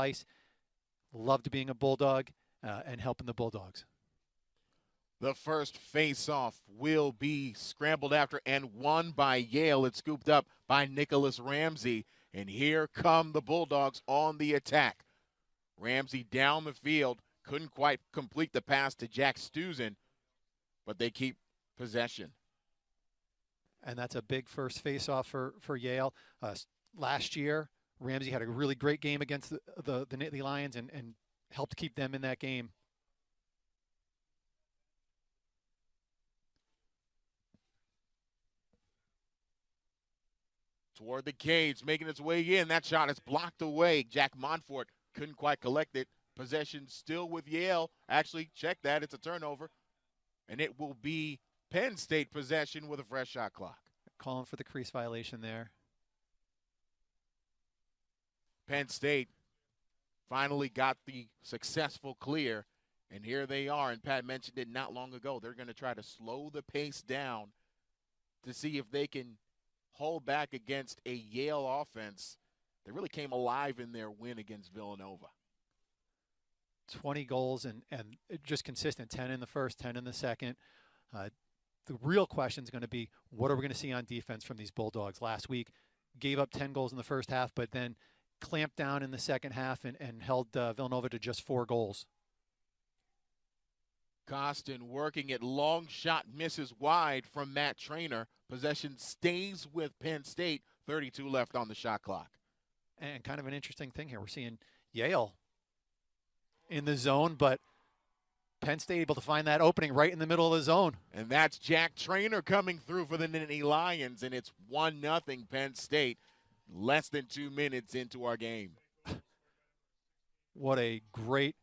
ice. Loved being a Bulldog and helping the Bulldogs. The first face-off will be scrambled after and won by Yale. It's scooped up by Nicholas Ramsey. And here come the Bulldogs on the attack. Ramsey down the field. Couldn't quite complete the pass to Jack Stuzen, but they keep possession. And that's a big first face-off for Yale. Last year, Ramsey had a really great game against the Nittany Lions and helped keep them in that game. Toward the cage, making its way in. That shot is blocked away. Jack Montfort couldn't quite collect it. Possession still with Yale. Actually, check that. It's a turnover. And it will be Penn State possession with a fresh shot clock. Calling for the crease violation there. Penn State finally got the successful clear. And here they are. And Pat mentioned it not long ago. They're going to try to slow the pace down to see if they can hold back against a Yale offense that really came alive in their win against Villanova. 20 goals and just consistent, 10 in the first, 10 in the second. The real question is going to be, what are we going to see on defense from these Bulldogs? Last week, gave up 10 goals in the first half, but then clamped down in the second half and held Villanova to just 4 goals. Costin working it, long shot misses wide from Matt Traynor. Possession stays with Penn State, 32 left on the shot clock. And kind of an interesting thing here. We're seeing Yale in the zone, but Penn State able to find that opening right in the middle of the zone. And that's Jack Traynor coming through for the Nittany Lions, and it's 1-0 Penn State, less than 2 minutes into our game. What a great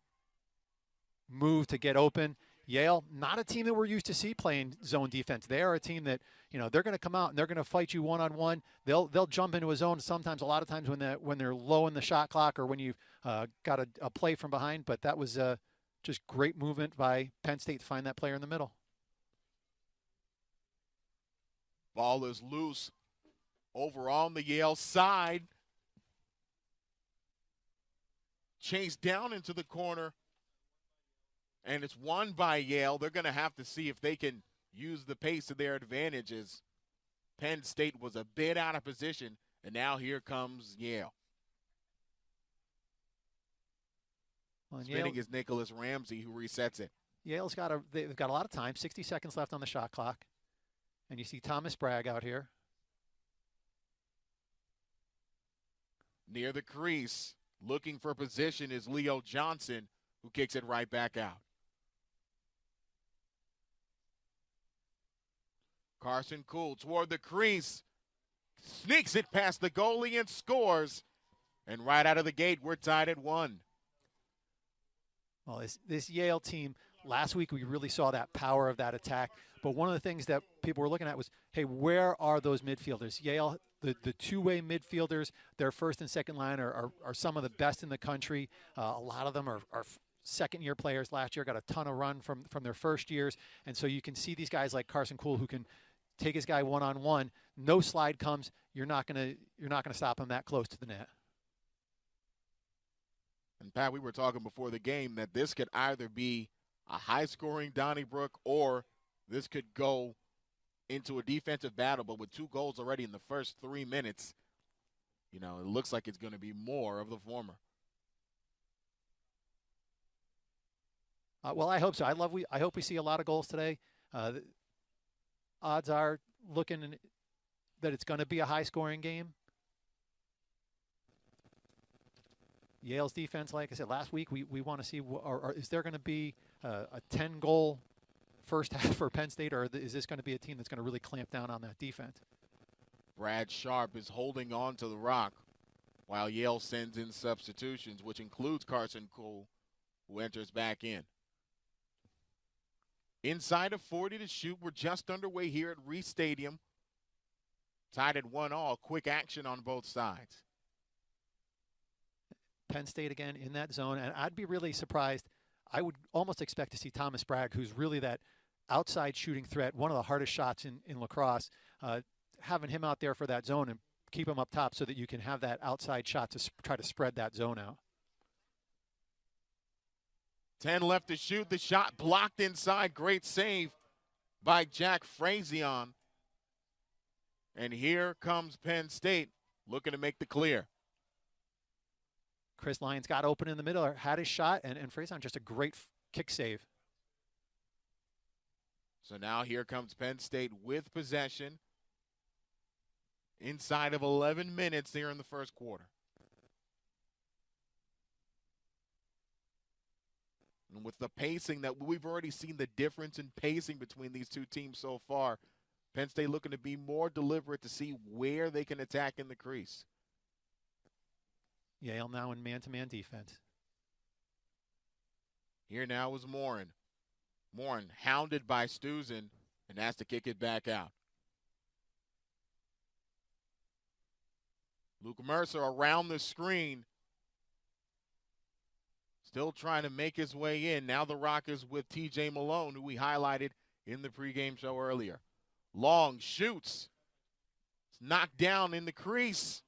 move to get open. Yale, not a team that we're used to see playing zone defense. They are a team that, they're going to come out and they're going to fight you one-on-one. They'll jump into a zone sometimes, a lot of times when they're low in the shot clock or when you've got a play from behind. But that was just great movement by Penn State to find that player in the middle. Ball is loose over on the Yale side. Chased down into the corner. And it's won by Yale. They're going to have to see if they can use the pace to their advantages. Penn State was a bit out of position, and now here comes Yale. Well, Spinning is Nicholas Ramsey, who resets it. Yale's they've got a lot of time, 60 seconds left on the shot clock. And you see Thomas Bragg out here. Near the crease, looking for position is Leo Johnson, who kicks it right back out. Carson Cool toward the crease, sneaks it past the goalie and scores. And right out of the gate, we're tied at 1. Well, this Yale team, last week we really saw that power of that attack. But one of the things that people were looking at was, hey, where are those midfielders? Yale, the two-way midfielders, their first and second line are some of the best in the country. A lot of them are second-year players last year, got a ton of run from their first years. And so you can see these guys like Carson Cool who can take his guy one-on-one. No slide comes. You're not gonna stop him that close to the net. And Pat, we were talking before the game that this could either be a high-scoring Donnybrook or this could go into a defensive battle. But with 2 goals already in the first 3 minutes, it looks like it's going to be more of the former. Well, I hope so. I hope we see a lot of goals today. The odds are looking that it's going to be a high-scoring game. Yale's defense, like I said, last week, we want to see, is there going to be a 10-goal first half for Penn State, or is this going to be a team that's going to really clamp down on that defense? Brad Sharp is holding on to the rock while Yale sends in substitutions, which includes Carson Cole, who enters back in. Inside of 40 to shoot. We're just underway here at Reese Stadium. Tied at 1-1. Quick action on both sides. Penn State again in that zone, and I'd be really surprised. I would almost expect to see Thomas Bragg, who's really that outside shooting threat, one of the hardest shots in lacrosse, having him out there for that zone and keep him up top so that you can have that outside shot to try to spread that zone out. 10 left to shoot. The shot blocked inside. Great save by Jack Frazion. And here comes Penn State looking to make the clear. Chris Lyons got open in the middle, had his shot, and Frazion just a great kick save. So now here comes Penn State with possession inside of 11 minutes here in the first quarter. And with the pacing that we've already seen the difference in pacing between these two teams so far, Penn State looking to be more deliberate to see where they can attack in the crease. Yale now in man-to-man defense. Here now is Morin. Morin hounded by Stuzen and has to kick it back out. Luke Mercer around the screen. Still trying to make his way in. Now the Rockets with TJ Malone, who we highlighted in the pregame show earlier. Long shoots. It's knocked down in the crease.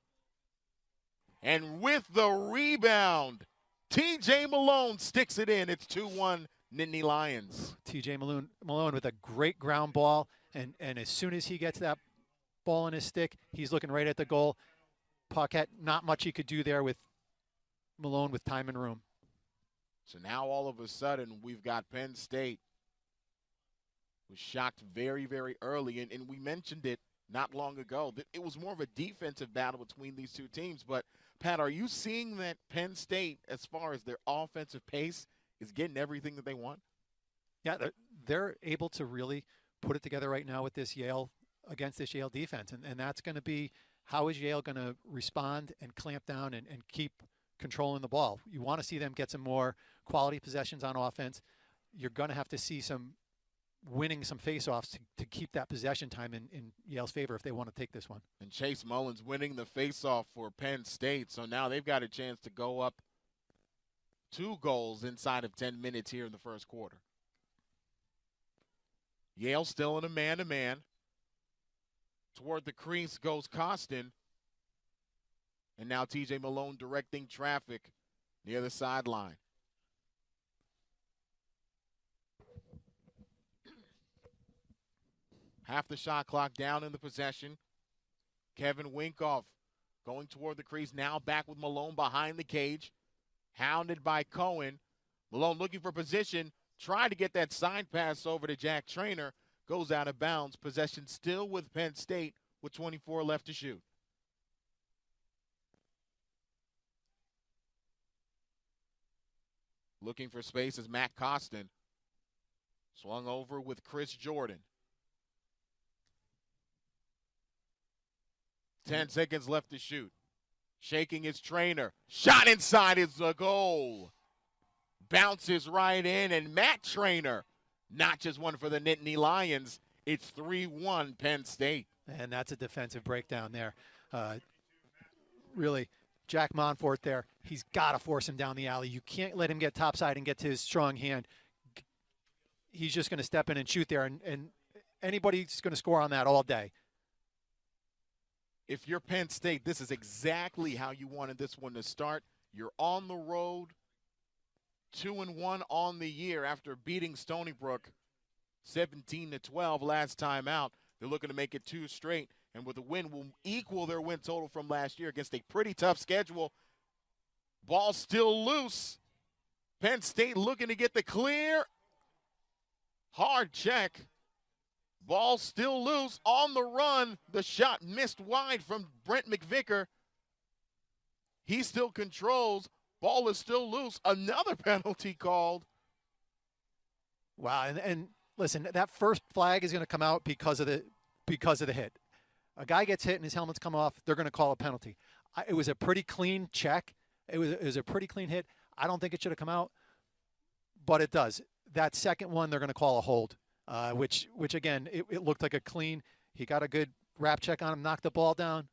And with the rebound, TJ Malone sticks it in. It's 2-1 Nittany Lions. TJ Malone with a great ground ball. And as soon as he gets that ball in his stick, he's looking right at the goal. Paquette, not much he could do there with Malone with time and room. So now all of a sudden we've got Penn State was shocked very, very early. And we mentioned it not long ago that it was more of a defensive battle between these two teams. But, Pat, are you seeing that Penn State, as far as their offensive pace, is getting everything that they want? Yeah, they're able to really put it together right now with this Yale, against this Yale defense. And that's going to be, how is Yale going to respond and clamp down and keep controlling the ball? You want to see them get some more quality possessions on offense. You're going to have to see some winning some faceoffs to keep that possession time in Yale's favor if they want to take this one. And Chase Mullins winning the faceoff for Penn State. So now they've got a chance to go up 2 goals inside of 10 minutes here in the first quarter. Yale still in a man-to-man. Toward the crease goes Costin. And now TJ Malone directing traffic near the sideline. Half the shot clock down in the possession. Kevin Winkoff going toward the crease. Now back with Malone behind the cage. Hounded by Cohen. Malone looking for position. Tried to get that side pass over to Jack Traynor. Goes out of bounds. Possession still with Penn State with 24 left to shoot. Looking for space is Matt Costin. Swung over with Chris Jordan. 10 seconds left to shoot. Shaking his Traynor. Shot inside is a goal. Bounces right in, and Matt Traynor notches one for the Nittany Lions. It's 3-1 Penn State. And that's a defensive breakdown there. Really, Jack Monfort there, he's got to force him down the alley. You can't let him get topside and get to his strong hand. He's just going to step in and shoot there, and anybody's going to score on that all day. If you're Penn State, this is exactly how you wanted this one to start. You're on the road, 2-1 on the year after beating Stony Brook 17-12 last time out. They're looking to make it 2 straight, and with a win will equal their win total from last year against a pretty tough schedule. Ball still loose. Penn State looking to get the clear. Hard check. Ball still loose, on the run. The shot missed wide from Brent McVicker. He still controls. Ball is still loose. Another penalty called. Wow, and listen, that first flag is going to come out because of the hit. A guy gets hit and his helmet's come off, they're going to call a penalty. It was a pretty clean check. It was a pretty clean hit. I don't think it should have come out, but it does. That second one, they're going to call a hold. Which again, it looked like a clean. He got a good wrap check on him, knocked the ball down,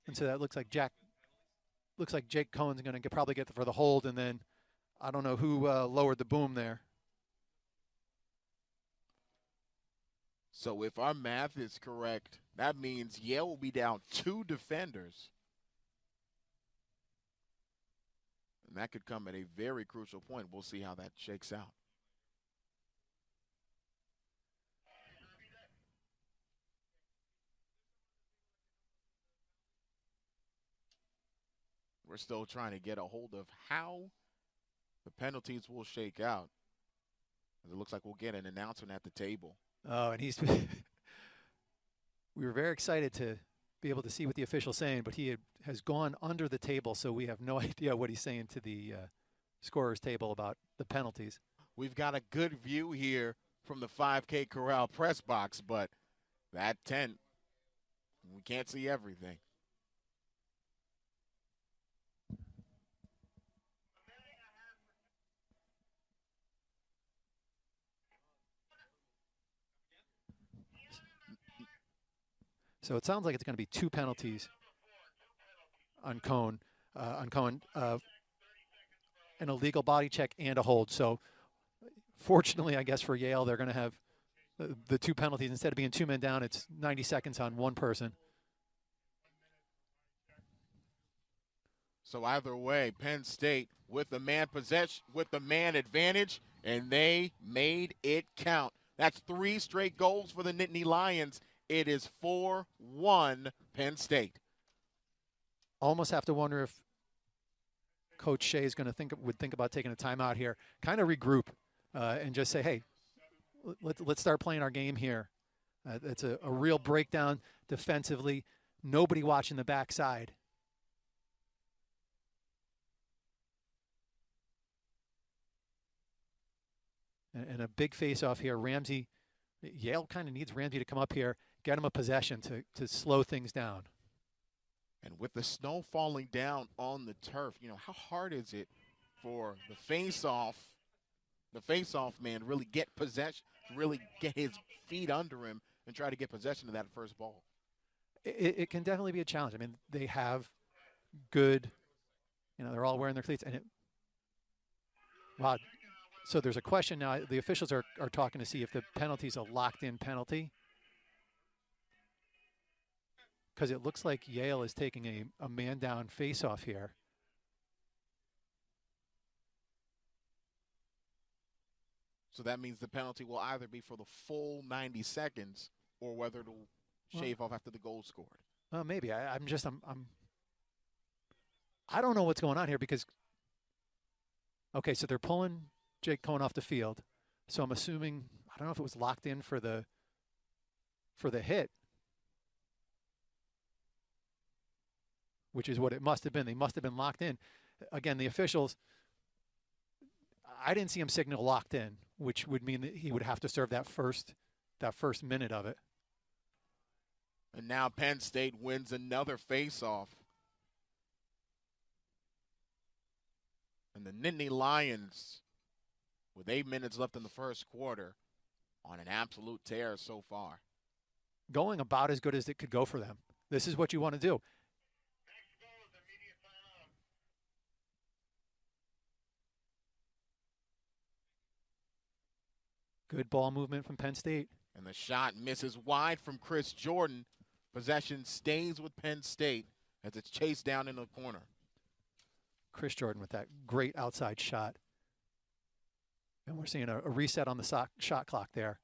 and so that looks like Jake Cohen's going to probably get for the hold, and then I don't know who lowered the boom there. So if our math is correct, that means Yale will be down 2 defenders. And that could come at a very crucial point. We'll see how that shakes out. We're still trying to get a hold of how the penalties will shake out. It looks like we'll get an announcement at the table. Oh, and he's we were very excited to be able to see what the official's saying, but he has gone under the table, so we have no idea what he's saying to the scorer's table about the penalties. We've got a good view here from the 5K Corral press box, but that tent, we can't see everything. So it sounds like it's going to be 2 penalties on Cohen, an illegal body check and a hold. So fortunately, I guess for Yale, they're going to have the 2 penalties. Instead of being 2 men down, it's 90 seconds on 1 person. So either way, Penn State with the man possession, with the man advantage, and they made it count. That's 3 straight goals for the Nittany Lions. It is 4-1 Penn State. Almost have to wonder if Coach Shea is going to would think about taking a timeout here, kind of regroup, and just say, hey, let's start playing our game here. It's a real breakdown defensively. Nobody watching the backside. And a big face-off here. Yale kind of needs Ramsey to come up here, get him a possession to slow things down. And with the snow falling down on the turf, how hard is it for the face-off man to really get possession, really get his feet under him and try to get possession of that first ball? It can definitely be a challenge. I mean, they have good, they're all wearing their cleats. And wow. So there's a question now. The officials are talking to see if the penalty is a locked-in penalty. Because it looks like Yale is taking a man-down face-off here. So that means the penalty will either be for the full 90 seconds or whether it'll shave off after the goal scored. Maybe. I don't know what's going on here because, okay, so they're pulling Jake Cohen off the field. So I'm assuming, I don't know if it was locked in for the hit, which is what it must have been. They must have been locked in. Again, the officials, I didn't see him signal locked in, which would mean that he would have to serve that first minute of it. And now Penn State wins another face-off. And the Nittany Lions, with 8 minutes left in the first quarter, on an absolute tear so far. Going about as good as it could go for them. This is what you want to do. Good ball movement from Penn State. And the shot misses wide from Chris Jordan. Possession stays with Penn State as it's chased down in the corner. Chris Jordan with that great outside shot. And we're seeing a reset on the shot clock there.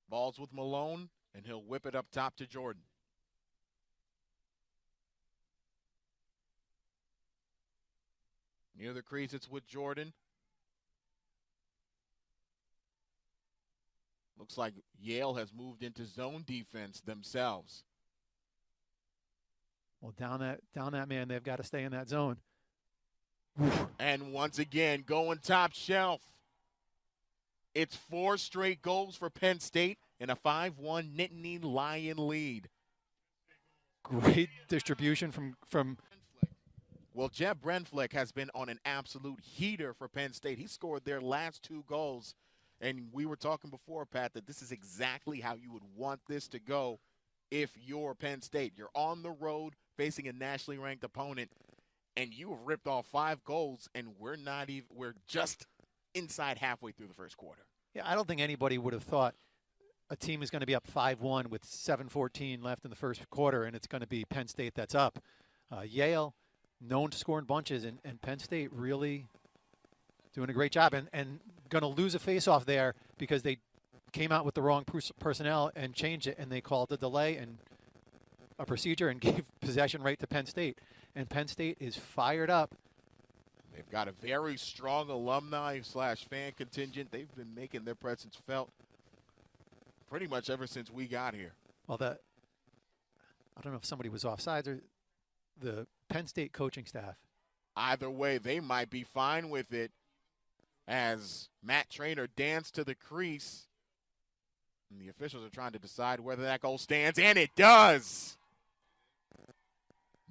Ball's with Malone, and he'll whip it up top to Jordan. Near the crease, it's with Jordan. Looks like Yale has moved into zone defense themselves. Well, down that man, they've got to stay in that zone. And once again, going top shelf. It's 4 straight goals for Penn State and a 5-1 Nittany Lion lead. Great distribution from. Well, Jeb Brenflick has been on an absolute heater for Penn State. He scored their last 2 goals. And we were talking before, Pat, that this is exactly how you would want this to go if you're Penn State. You're on the road facing a nationally ranked opponent, and you have ripped off 5 goals, and we're just inside halfway through the first quarter. Yeah, I don't think anybody would have thought a team is going to be up 5-1 with 7:14 left in the first quarter, and it's going to be Penn State that's up. Yale, known to score in bunches, and Penn State really doing a great job, and going to lose a face-off there because they came out with the wrong personnel and changed it, and they called a delay and a procedure and gave possession right to Penn State. And Penn State is fired up. They've got a very strong alumni/fan contingent. They've been making their presence felt pretty much ever since we got here. Well, I don't know if somebody was offsides or the Penn State coaching staff. Either way, they might be fine with it as Matt Traynor danced to the crease. And the officials are trying to decide whether that goal stands, and it does.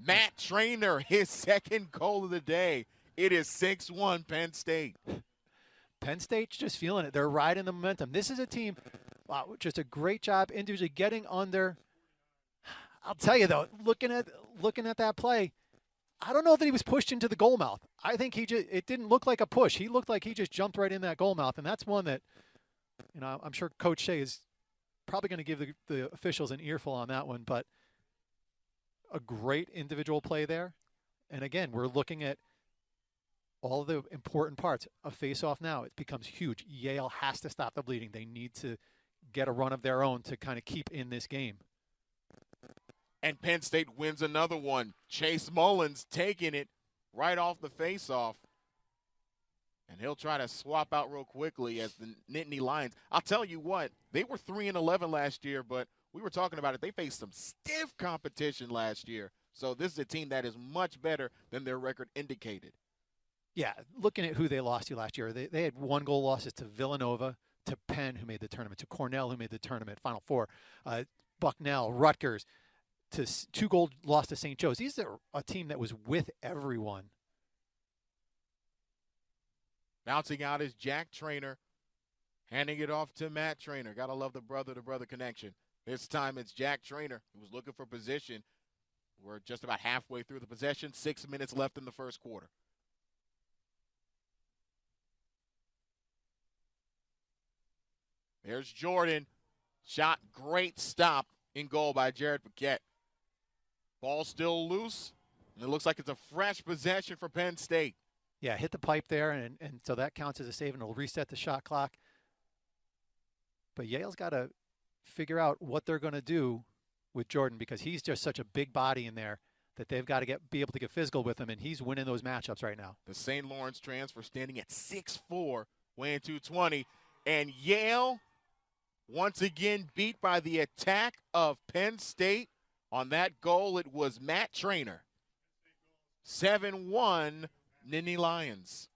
Matt Traynor, his second goal of the day. It is 6-1 Penn State. Penn State's just feeling it. They're riding the momentum. This is a team, wow, just a great job individually getting under. I'll tell you, though, looking at that play, I don't know that he was pushed into the goal mouth. I think it didn't look like a push. He looked like he just jumped right in that goal mouth, and that's one that, I'm sure Coach Shea is probably going to give the officials an earful on that one, but a great individual play there. And again, we're looking at all of the important parts. A face-off now, it becomes huge. Yale has to stop the bleeding. They need to get a run of their own to kind of keep in this game. And Penn State wins another one. Chase Mullins taking it right off the face-off. And he'll try to swap out real quickly as the Nittany Lions. I'll tell you what, they were 3-11 last year, but we were talking about it. They faced some stiff competition last year. So this is a team that is much better than their record indicated. Yeah, looking at who they lost to last year, they had 1-goal losses to Villanova, to Penn, who made the tournament, to Cornell, who made the tournament, Final Four, Bucknell, Rutgers, to 2-goal loss to St. Joe's. These are a team that was with everyone. Bouncing out is Jack Traynor, handing it off to Matt Traynor. Gotta love the brother-to-brother connection. This time it's Jack Traynor who was looking for position. We're just about halfway through the possession, 6 minutes left in the first quarter. There's Jordan. Shot, great stop in goal by Jared Paquette. Ball still loose, and it looks like it's a fresh possession for Penn State. Yeah, hit the pipe there, and so that counts as a save, and it'll reset the shot clock. But Yale's got to figure out what they're going to do with Jordan because he's just such a big body in there that they've got to be able to get physical with him, and he's winning those matchups right now. The St. Lawrence transfer standing at 6'4", weighing 220. And Yale, once again, beat by the attack of Penn State. On that goal, it was Matt Traynor. 7-1, Nittany Lions.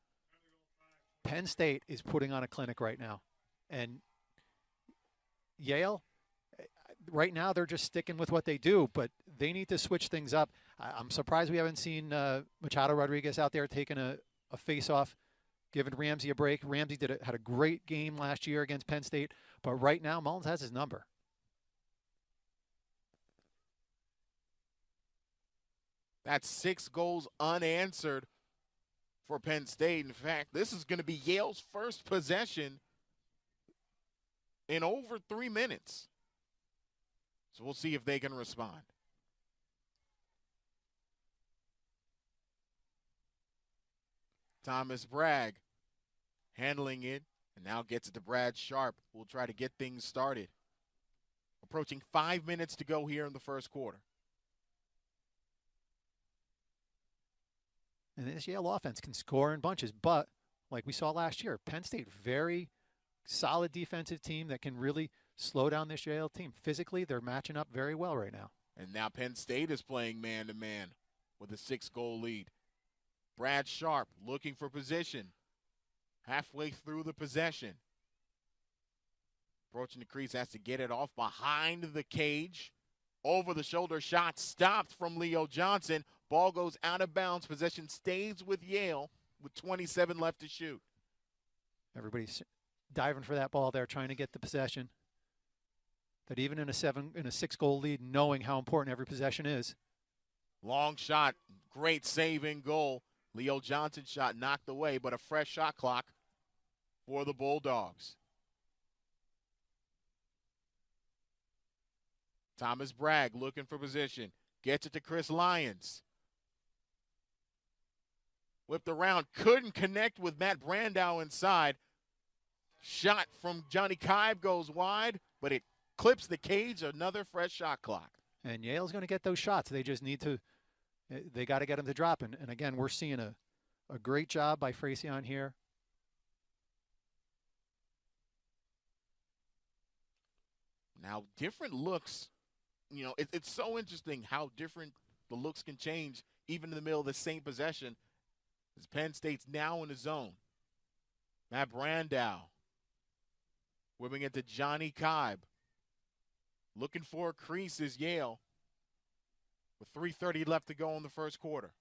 Penn State is putting on a clinic right now. And Yale, right now they're just sticking with what they do, but they need to switch things up. I'm surprised we haven't seen Machado Rodriguez out there taking a face-off, giving Ramsey a break. Ramsey had a great game last year against Penn State, but right now Mullins has his number. That's 6 goals unanswered for Penn State. In fact, this is going to be Yale's first possession in over 3 minutes. So we'll see if they can respond. Thomas Bragg handling it and now gets it to Brad Sharp. We'll try to get things started. Approaching 5 minutes to go here in the first quarter. And this Yale offense can score in bunches, but like we saw last year, Penn State, very solid defensive team that can really slow down this Yale team. Physically, they're matching up very well right now. And now Penn State is playing man-to-man with a 6-goal lead. Brad Sharp looking for position. Halfway through the possession. Approaching the crease, has to get it off behind the cage. Over the shoulder shot stopped from Leo Johnson. Ball goes out of bounds. Possession stays with Yale with 27 left to shoot. Everybody's diving for that ball there, trying to get the possession. That even in a 6-goal lead, knowing how important every possession is. Long shot, great save in goal. Leo Johnson's shot knocked away, but a fresh shot clock for the Bulldogs. Thomas Bragg looking for position. Gets it to Chris Lyons. Whipped around. Couldn't connect with Matt Brandow inside. Shot from Johnny Kibe goes wide, but it clips the cage. Another fresh shot clock. And Yale's going to get those shots. They just need to – they got to get them to drop. And again, we're seeing a great job by Fraysian here. Now, different looks, you know, it's so interesting how different the looks can change even in the middle of the same possession as Penn State's now in the zone. Matt Brandow whipping it to Johnny Kibe. Looking for a crease is Yale with 3:30 left to go in the first quarter.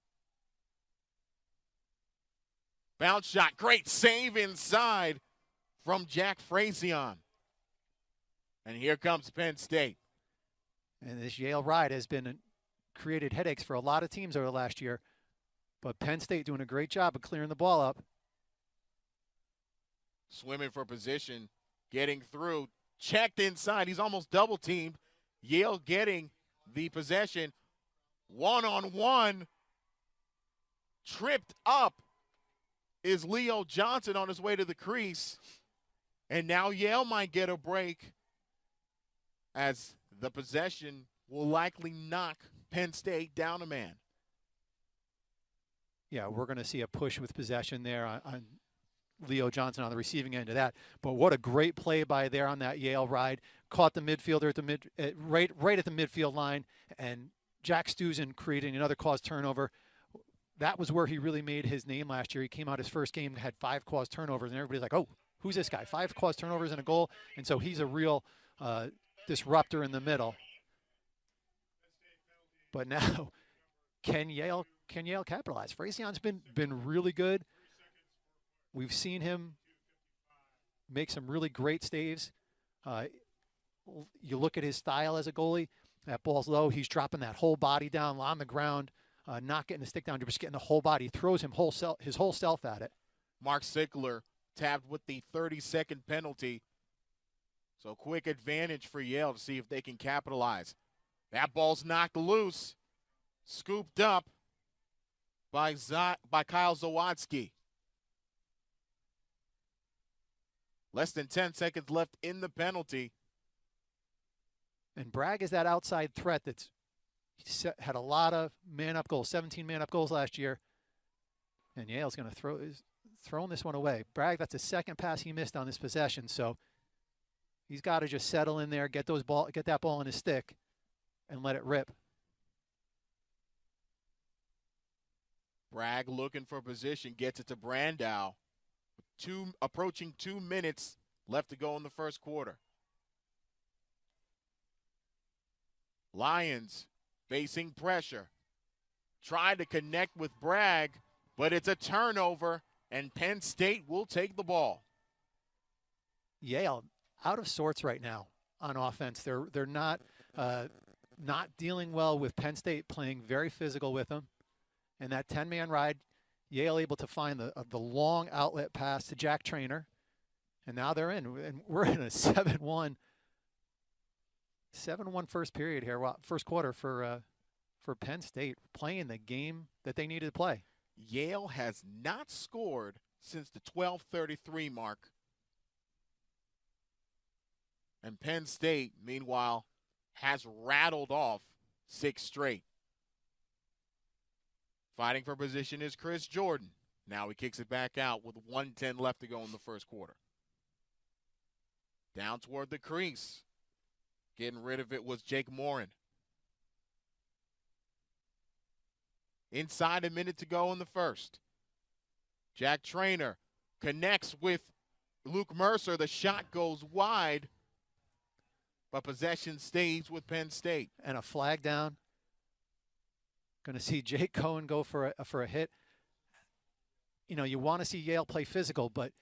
Bounce shot, great save inside from Jack Fraysian. And here comes Penn State. And this Yale ride has been created headaches for a lot of teams over the last year. But Penn State doing a great job of clearing the ball up. Swimming for position, getting through, checked inside. He's almost double teamed. Yale getting the possession. One-on-one. Tripped up is Leo Johnson on his way to the crease. And now Yale might get a break, as the possession will likely knock Penn State down a man. Yeah, we're going to see a push with possession there on Leo Johnson on the receiving end of that. But what a great play by there on that Yale ride. Caught the midfielder at the right at the midfield line, and Jack Stuzen creating another caused turnover. That was where he really made his name last year. He came out his first game, had 5 caused turnovers, and everybody's like, oh, who's this guy? 5 caused turnovers and a goal. And so he's a real disruptor in the middle. But now, can Yale capitalize? Fraysian's been really good. We've seen him make some really great saves. You look at his style as a goalie. That ball's low. He's dropping that whole body down on the ground, not getting the stick down, just getting the whole body. He throws his whole self at it. Mark Sickler tapped with the 30-second penalty. So quick advantage for Yale to see if they can capitalize. That ball's knocked loose. Scooped up by Kyle Zawadski. Less than 10 seconds left in the penalty. And Bragg is that outside threat that's had a lot of man-up goals, 17 man-up goals last year. And Yale's going to throwing this one away. Bragg, that's the second pass he missed on this possession, so he's got to just settle in there, get that ball in his stick, and let it rip. Bragg looking for position, gets it to Brandow. Approaching 2 minutes left to go in the first quarter. Lions facing pressure. Tried to connect with Bragg, but it's a turnover, and Penn State will take the ball. Yale out of sorts right now on offense. They're not dealing well with Penn State playing very physical with them. And that 10-man ride, Yale able to find the long outlet pass to Jack Trainer. And now they're in. And we're in a 7-1 first period here, first quarter for Penn State, playing the game that they needed to play. Yale has not scored since the 12:33 mark. And Penn State, meanwhile, has rattled off 6 straight. Fighting for position is Chris Jordan. Now he kicks it back out with 1:10 left to go in the first quarter. Down toward the crease. Getting rid of it was Jake Morin. Inside a minute to go in the first. Jack Trainer connects with Luke Mercer. The shot goes wide, but possession stays with Penn State. And a flag down. Going to see Jake Cohen go for a hit. You know, you want to see Yale play physical, but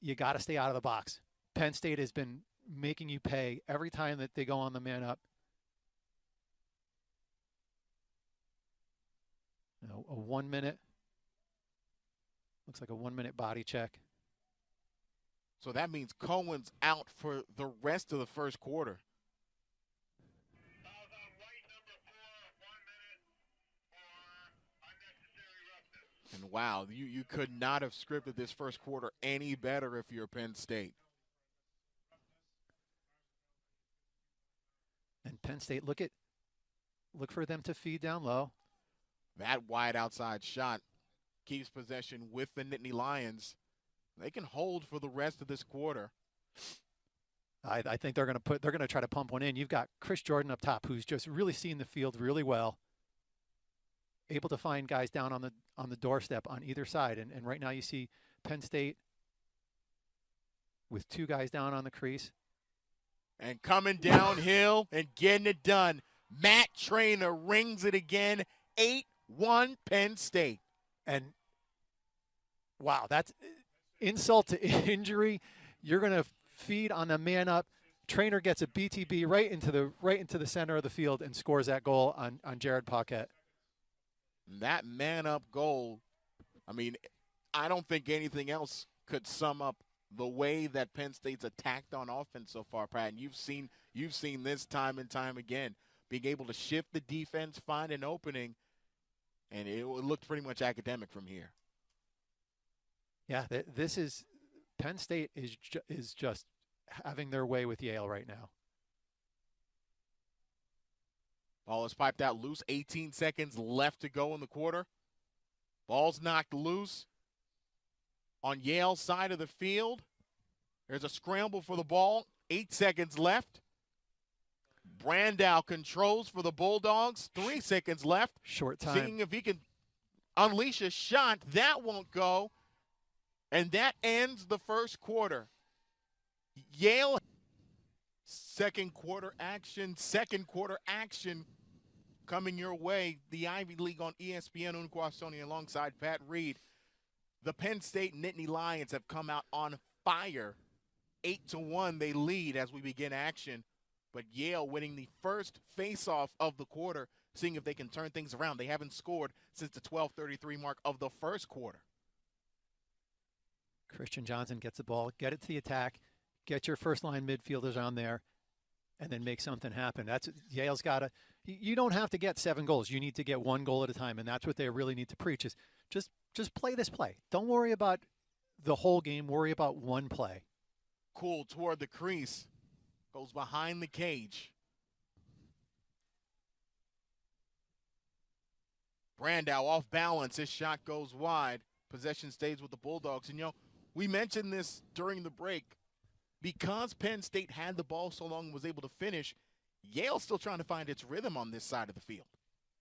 you got to stay out of the box. Penn State has been making you pay every time that they go on the man up. You know, a 1 minute. Looks like a 1 minute body check. So that means Cohen's out for the rest of the first quarter. And wow, you could not have scripted this first quarter any better if you're Penn State. And Penn State, look for them to feed down low. That wide outside shot keeps possession with the Nittany Lions. They can hold for the rest of this quarter. I think they're going to try to pump one in. You've got Chris Jordan up top, who's just really seen the field really well, able to find guys down on the doorstep on either side. And right now you see Penn State with 2 guys down on the crease. And coming downhill and getting it done. Matt Traynor rings it again. 8-1 Penn State. And wow, that's insult to injury. You're going to feed on the man up. Traynor gets a BTB right into the center of the field and scores that goal on Jared Paquette. That man up goal, I mean, I don't think anything else could sum up the way that Penn State's attacked on offense so far, Pat. And you've seen this time and time again, being able to shift the defense, find an opening, and it looked pretty much academic from here. Yeah, this is Penn State is just having their way with Yale right now. Ball is piped out loose. 18 seconds left to go in the quarter. Ball's knocked loose. On Yale's side of the field, there's a scramble for the ball. 8 seconds left. Brandow controls for the Bulldogs. 3 seconds left. Short time. Seeing if he can unleash a shot. That won't go. And that ends the first quarter. Yale, second quarter action coming your way. The Ivy League on ESPN, Unquasoni, alongside Pat Reed. The Penn State Nittany Lions have come out on fire. 8-1 they lead as we begin action. But Yale winning the first face-off of the quarter, seeing if they can turn things around. They haven't scored since the 12:33 mark of the first quarter. Christian Johnson gets the ball, get it to the attack, get your first-line midfielders on there, and then make something happen. That's Yale's got to. You don't have to get 7 goals. You need to get 1 goal at a time, and that's what they really need to preach is just play this play. Don't worry about the whole game. Worry about one play. Cool toward the crease. Goes behind the cage. Brandow off balance. His shot goes wide. Possession stays with the Bulldogs. And, we mentioned this during the break. Because Penn State had the ball so long and was able to finish, Yale's still trying to find its rhythm on this side of the field.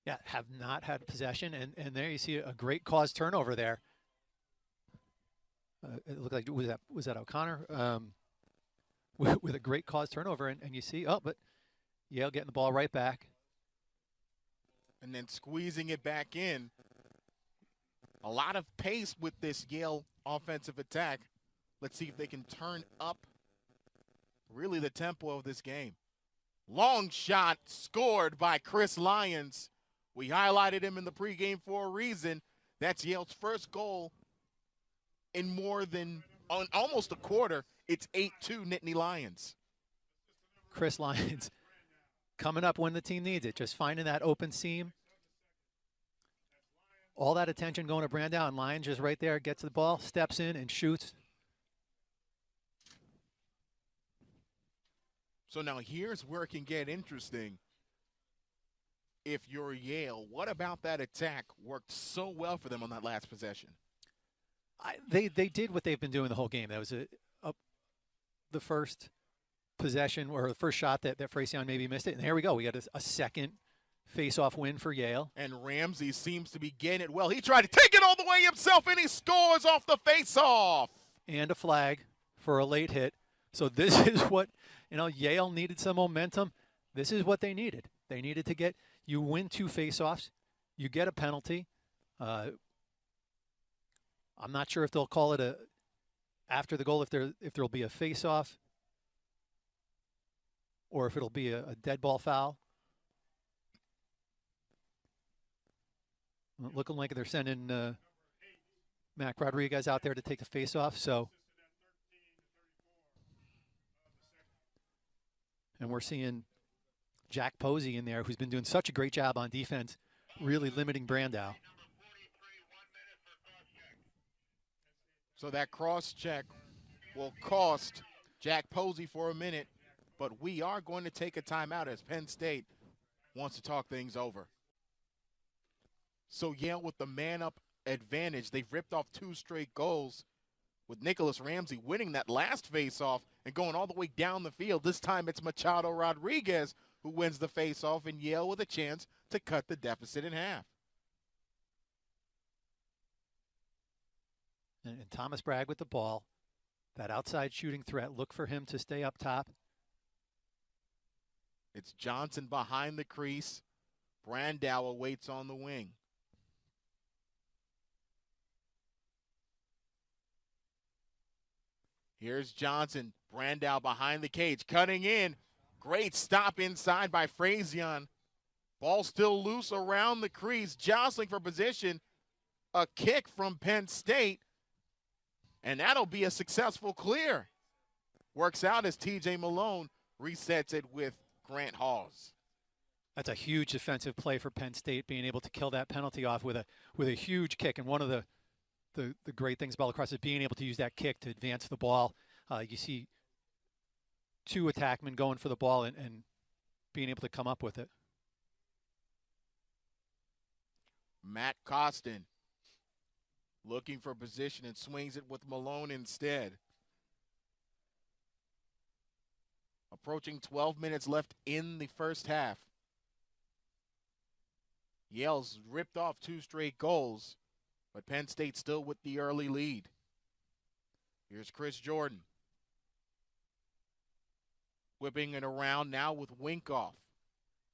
Yeah, have not had possession, and there you see a great cause turnover there. It looked like was that O'Connor with a great cause turnover, and you see but Yale getting the ball right back, and then squeezing it back in. A lot of pace with this Yale offensive attack. Let's see if they can turn up really the tempo of this game. Long shot scored by Chris Lyons. We highlighted him in the pregame for a reason. That's Yale's first goal in more than almost a quarter. It's 8-2 Nittany Lions. Chris Lyons coming up when the team needs it, just finding that open seam. All that attention going to Brandow, and Lyons just right there, gets the ball, steps in, and shoots. So now here's where it can get interesting. If you're Yale, what about that attack worked so well for them on that last possession? They did what they've been doing the whole game. That was the first possession or the first shot that Frayssian maybe missed it. And here we go. We got a second face-off win for Yale. And Ramsey seems to be getting it well. He tried to take it all the way himself, and he scores off the face-off. And a flag for a late hit. So this is what, Yale needed some momentum. This is what they needed. They needed to you win 2 face-offs, you get a penalty. I'm not sure if they'll call it after the goal, if there'll be a face-off or if it'll be a dead ball foul. Looking like they're sending Mac Rodriguez out there to take the face-off. And we're seeing Jack Posey in there, who's been doing such a great job on defense, really limiting Brandow. So that cross check will cost Jack Posey for a minute, but we are going to take a timeout as Penn State wants to talk things over. So Yale with the man-up advantage. They've ripped off 2 straight goals, with Nicholas Ramsey winning that last face-off and going all the way down the field. This time it's Machado Rodriguez who wins the face-off, and Yale with a chance to cut the deficit in half. And Thomas Bragg with the ball. That outside shooting threat, look for him to stay up top. It's Johnson behind the crease. Brandow awaits on the wing. Here's Johnson. Brandow behind the cage, cutting in. Great stop inside by Frazion. Ball still loose around the crease, jostling for position. A kick from Penn State, and that'll be a successful clear. Works out as T.J. Malone resets it with Grant Hawes. That's a huge defensive play for Penn State, being able to kill that penalty off with a huge kick. And one of the great things about lacrosse is being able to use that kick to advance the ball. You see 2 attackmen going for the ball and being able to come up with it. Matt Costin looking for position and swings it with Malone instead. Approaching 12 minutes left in the first half. Yale's ripped off 2 straight goals, but Penn State still with the early lead. Here's Chris Jordan. Whipping it around now with Winkoff.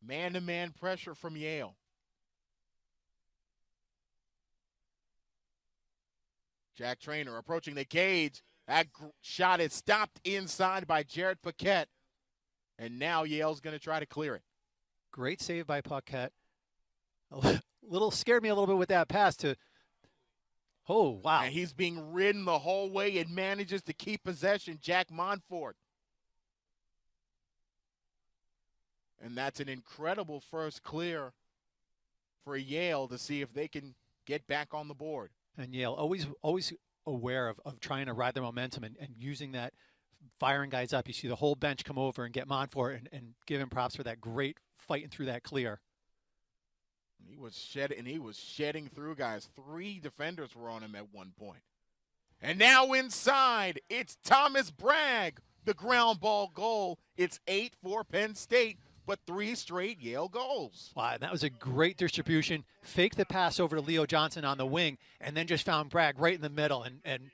Man-to-man pressure from Yale. Jack Traynor approaching the cage. That shot is stopped inside by Jarrett Paquette. And now Yale's going to try to clear it. Great save by Paquette. A little scared me a little bit with that pass to. Oh, wow. And he's being ridden the whole way and manages to keep possession. Jack Montfort. And that's an incredible first clear for Yale to see if they can get back on the board. And Yale always aware of trying to ride their momentum and using that, firing guys up. You see the whole bench come over and get Montfort and give him props for that great fighting through that clear. He was shedding through guys. 3 defenders were on him at one point. And now inside, it's Thomas Bragg, the ground ball goal. It's 8 for Penn State, but 3 straight Yale goals. Wow, that was a great distribution. Faked the pass over to Leo Johnson on the wing, and then just found Bragg right in the middle. And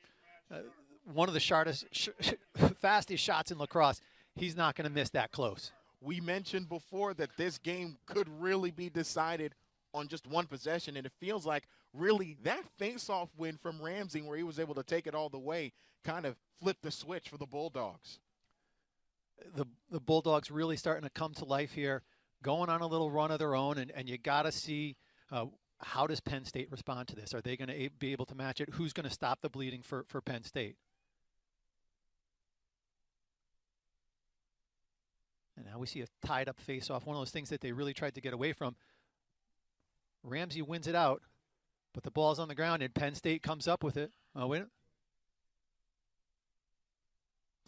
one of the fastest shots in lacrosse. He's not going to miss that close. We mentioned before that this game could really be decided on just one possession, and it feels like really that face-off win from Ramsey, where he was able to take it all the way, kind of flipped the switch for the Bulldogs. The Bulldogs really starting to come to life here, going on a little run of their own, and you got to see how does Penn State respond to this? Are they going to be able to match it? Who's going to stop the bleeding for Penn State? And now we see a tied-up face-off, one of those things that they really tried to get away from. Ramsey wins it out, but the ball's on the ground, and Penn State comes up with it. Oh, wait.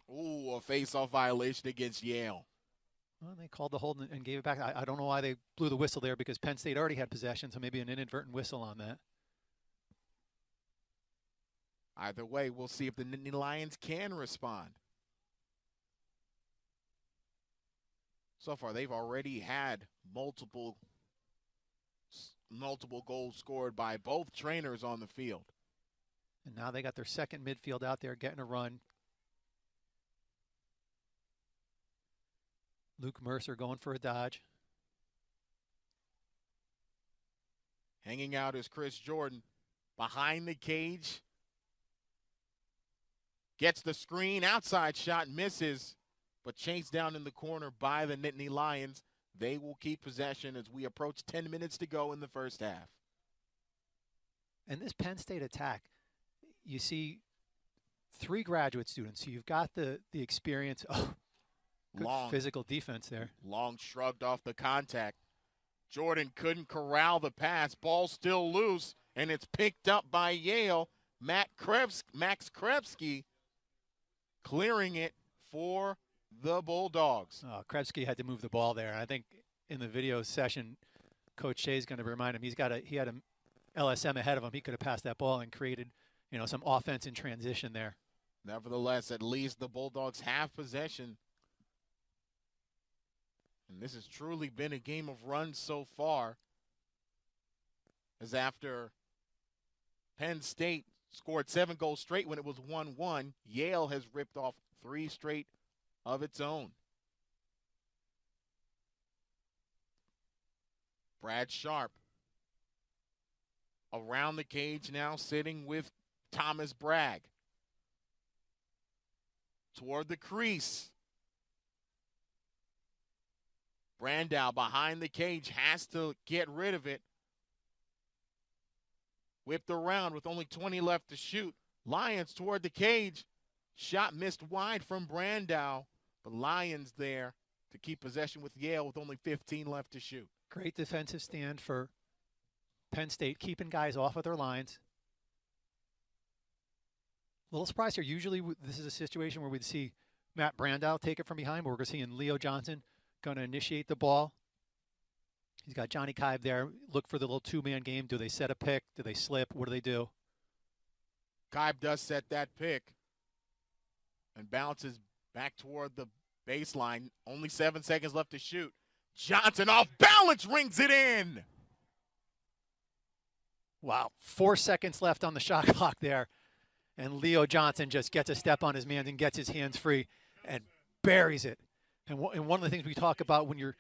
Ooh, a face-off violation against Yale. Well, they called the hold and gave it back. I don't know why they blew the whistle there, because Penn State already had possession, so maybe an inadvertent whistle on that. Either way, we'll see if the Nittany Lions can respond. So far, they've already had multiple goals scored by both trainers on the field. And now they got their second midfield out there getting a run. Luke Mercer going for a dodge. Hanging out is Chris Jordan. Behind the cage. Gets the screen. Outside shot misses. But chased down in the corner by the Nittany Lions. They will keep possession as we approach 10 minutes to go in the first half. And this Penn State attack, you see 3 graduate students. So you've got the experience. Oh, good physical defense there. Long shrugged off the contact. Jordan couldn't corral the pass. Ball still loose, and it's picked up by Yale. Max Krebsky clearing it for the Bulldogs. Krebsky had to move the ball there. I think in the video session, Coach Shea is going to remind him he had a LSM ahead of him. He could have passed that ball and created, some offense in transition there. Nevertheless, at least the Bulldogs have possession. And this has truly been a game of runs so far. As after Penn State scored 7 goals straight when it was 1-1, Yale has ripped off 3 straight of its own. Brad Sharp around the cage now, sitting with Thomas Bragg. Toward the crease. Brandow behind the cage has to get rid of it. Whipped around with only 20 left to shoot. Lions toward the cage. Shot missed wide from Brandow. But Lions there to keep possession with Yale with only 15 left to shoot. Great defensive stand for Penn State, keeping guys off of their lines. A little surprised here. Usually this is a situation where we'd see Matt Brandow take it from behind, but we're seeing Leo Johnson going to initiate the ball. He's got Johnny Kibe there. Look for the little two-man game. Do they set a pick? Do they slip? What do they do? Kibe does set that pick and bounces back toward the baseline. Only 7 seconds left to shoot. Johnson off balance, rings it in. Wow, 4 seconds left on the shot clock there. And Leo Johnson just gets a step on his man and gets his hands free and buries it. And one of the things we talk about when you're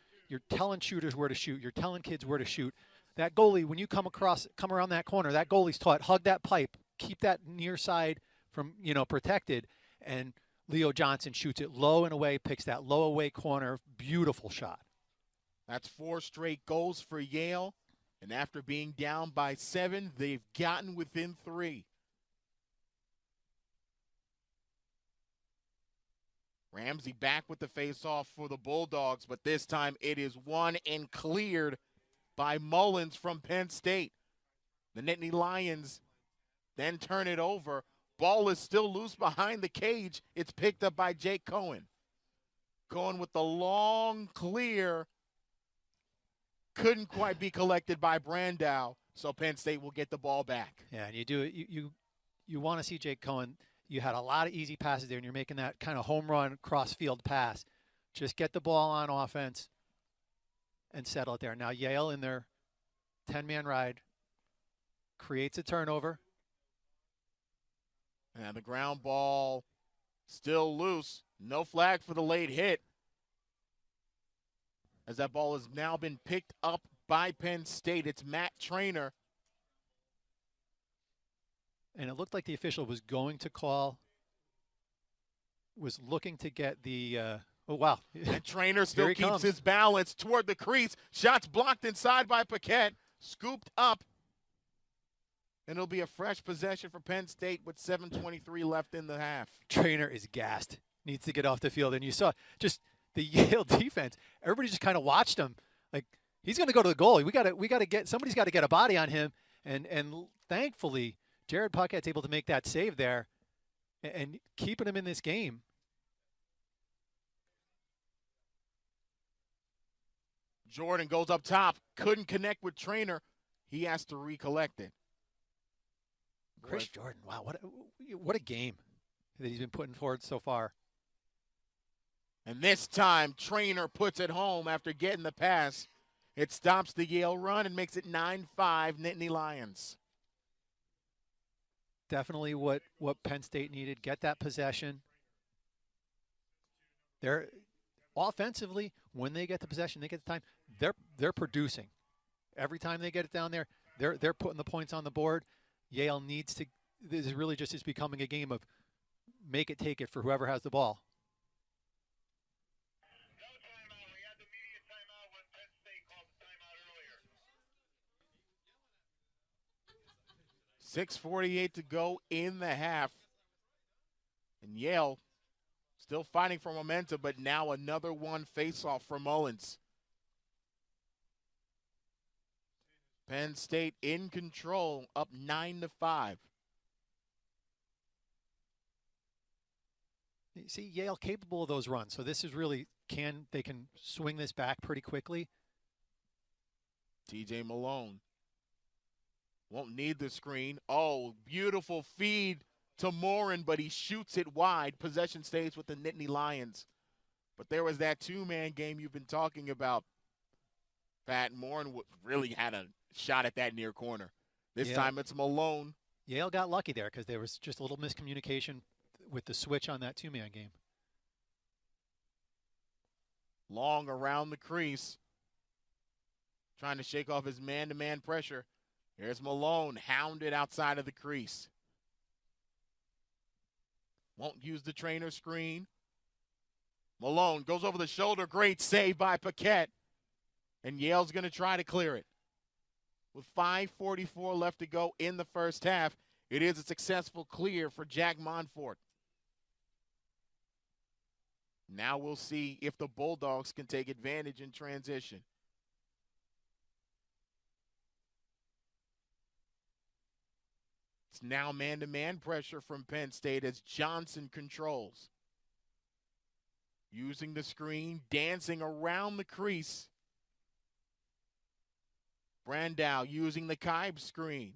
telling shooters where to shoot, you're telling kids where to shoot. That goalie, when you come around that corner, that goalie's taught, hug that pipe, keep that near side from, protected. And Leo Johnson shoots it low and away, picks that low away corner. Beautiful shot. That's 4 straight goals for Yale. And after being down by 7, they've gotten within 3. Ramsey back with the face-off for the Bulldogs, but this time it is won and cleared by Mullins from Penn State. The Nittany Lions then turn it over. Ball is still loose behind the cage. It's picked up by Jake Cohen. Cohen with the long clear. Couldn't quite be collected by Brandow, so Penn State will get the ball back. Yeah, and you want to see Jake Cohen. You had a lot of easy passes there, and you're making that kind of home run cross-field pass. Just get the ball on offense and settle it there. Now Yale in their 10-man ride creates a turnover. And the ground ball still loose. No flag for the late hit. As that ball has now been picked up by Penn State. It's Matt Traynor. And it looked like the official was going to call, was looking to get the, oh, wow. And Traynor still keeps his balance toward the crease. Shots blocked inside by Paquette. Scooped up. And it'll be a fresh possession for Penn State with 7:23 left in the half. Traynor is gassed. Needs to get off the field. And you saw just the Yale defense. Everybody just kind of watched him. Like, he's going to go to the goalie. We got to get, somebody's got to get a body on him. And thankfully, Jared Paquette's able to make that save there and keeping him in this game. Jordan goes up top. Couldn't connect with Traynor. He has to recollect it. Chris Jordan, wow, what a game that he's been putting forward so far. And this time, Traynor puts it home after getting the pass. It stops the Yale run and makes it 9-5 Nittany Lions. Definitely what Penn State needed. Get that possession. They're offensively, when they get the possession, they get the time, they're producing. Every time they get it down there, they're putting the points on the board. Yale needs to, this is really just becoming a game of make it, take it for whoever has the ball. No timeout. We had the media timeout when Penn State called the timeout earlier. 6:48 to go in the half. And Yale still fighting for momentum, but now another one face-off for Mullins. Penn State in control, up 9-5. You see Yale capable of those runs. So this is really, they can swing this back pretty quickly. TJ Malone won't need the screen. Oh, beautiful feed to Morin, but he shoots it wide. Possession stays with the Nittany Lions. But there was that two-man game you've been talking about. Pat Morin really had a shot at that near corner. This time it's Malone. Yale got lucky there because there was just a little miscommunication with the switch on that two-man game. Long around the crease, trying to shake off his man-to-man pressure. Here's Malone, hounded outside of the crease. Won't use the trainer screen. Malone goes over the shoulder. Great save by Paquette. And Yale's going to try to clear it. With 5:44 left to go in the first half, it is a successful clear for Jack Monfort. Now we'll see if the Bulldogs can take advantage in transition. It's now man-to-man pressure from Penn State as Johnson controls. Using the screen, dancing around the crease. Brandow using the Kibe screen.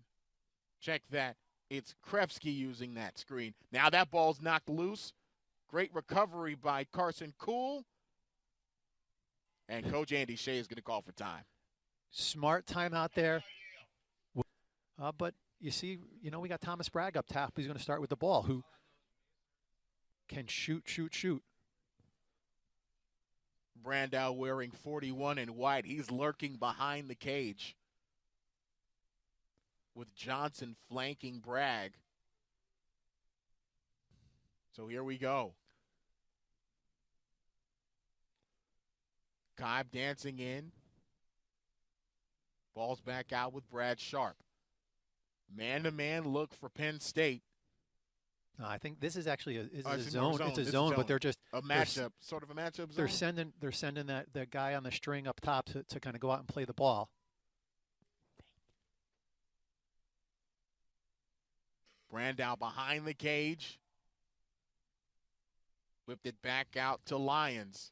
Check that. It's Krefsky using that screen. Now that ball's knocked loose. Great recovery by Carson Cool. And Coach Andy Shea is going to call for time. Smart timeout there. But you see, we got Thomas Bragg up top. He's going to start with the ball, who can shoot. Brandow wearing 41 in white. He's lurking behind the cage with Johnson flanking Bragg. So here we go. Kibe dancing in. Ball's back out with Brad Sharp. Man-to-man look for Penn State. No, I think this is actually a It's zone. It's a zone, but they're just a matchup, sort of a matchup zone. They're sending that guy on the string up top to kind of go out and play the ball. Brandow behind the cage. Whipped it back out to Lions.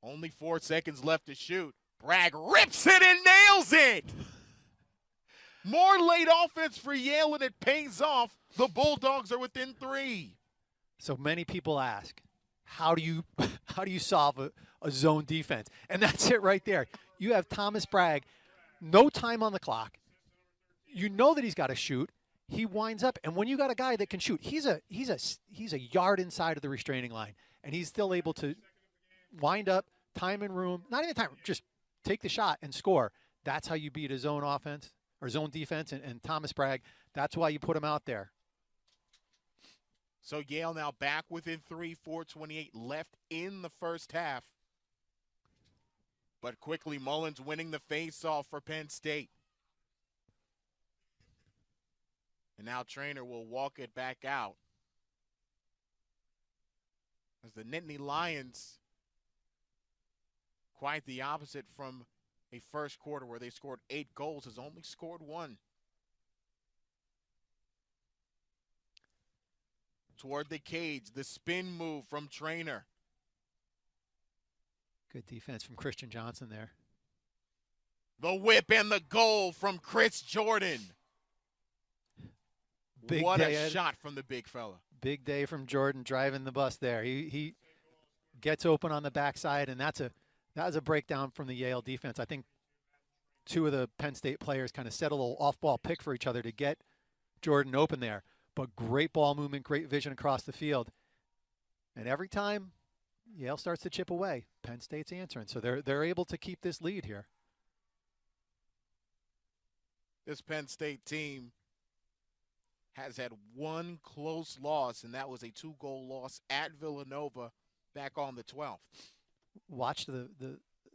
Only 4 seconds left to shoot. Bragg rips it and nails it. More late offense for Yale, and it pays off. The Bulldogs are within 3. So many people ask, how do you solve a zone defense? And that's it right there. You have Thomas Bragg, no time on the clock. You know that he's got to shoot. He winds up, and when you got a guy that can shoot, he's a yard inside of the restraining line, and he's still able to wind up, time and room, not even time, just take the shot and score. That's how you beat a zone offense or zone defense, and Thomas Bragg, that's why you put him out there. So Yale now back within 3, 4:28 left in the first half. But quickly, Mullins winning the face-off for Penn State. And now Trainer will walk it back out. As the Nittany Lions, quite the opposite from a first quarter where they scored 8 goals, has only scored 1. Toward the cage, the spin move from Trainer. Good defense from Christian Johnson there. The whip and the goal from Chris Jordan. What a shot from the big fella. Big day from Jordan driving the bus there. He gets open on the backside, and that was a breakdown from the Yale defense. I think 2 of the Penn State players kind of set a little off-ball pick for each other to get Jordan open there. But great ball movement, great vision across the field. And every time Yale starts to chip away, Penn State's answering. So they're able to keep this lead here. This Penn State team has had 1 close loss, and that was a 2-goal loss at Villanova back on the 12th. Watched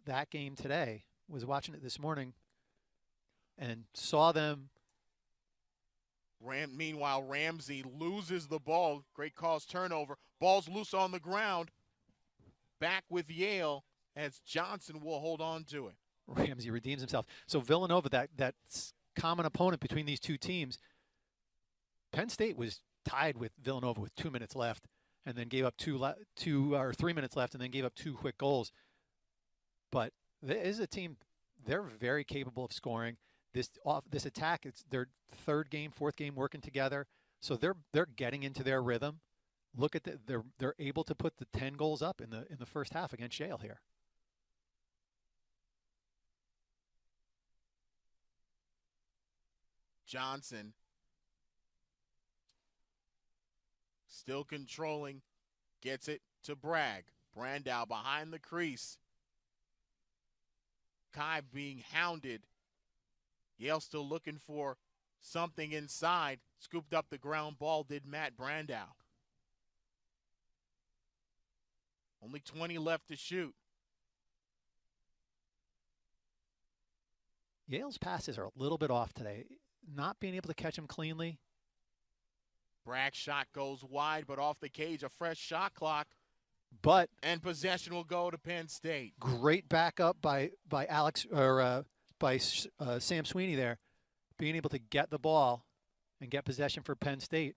that game today. Was watching it this morning and saw them. Meanwhile, Ramsey loses the ball. Great cause turnover. Ball's loose on the ground. Back with Yale as Johnson will hold on to it. Ramsey redeems himself. So Villanova, that common opponent between these two teams, Penn State was tied with Villanova with 2 minutes left. and then gave up 3 minutes left, and then gave up 2 quick goals. But this is a team; they're very capable of scoring. This attack, it's their third game, fourth game working together, so they're getting into their rhythm. Look at they're able to put the 10 goals up in the first half against Yale here. Johnson still controlling, gets it to Bragg. Brandow behind the crease. Kai being hounded. Yale still looking for something inside. Scooped up the ground ball, did Matt Brandow. Only 20 left to shoot. Yale's passes are a little bit off today. Not being able to catch them cleanly. Bragg's shot goes wide, but off the cage, a fresh shot clock. But and possession will go to Penn State. Great backup by Alex or by Sam Sweeney there, being able to get the ball and get possession for Penn State.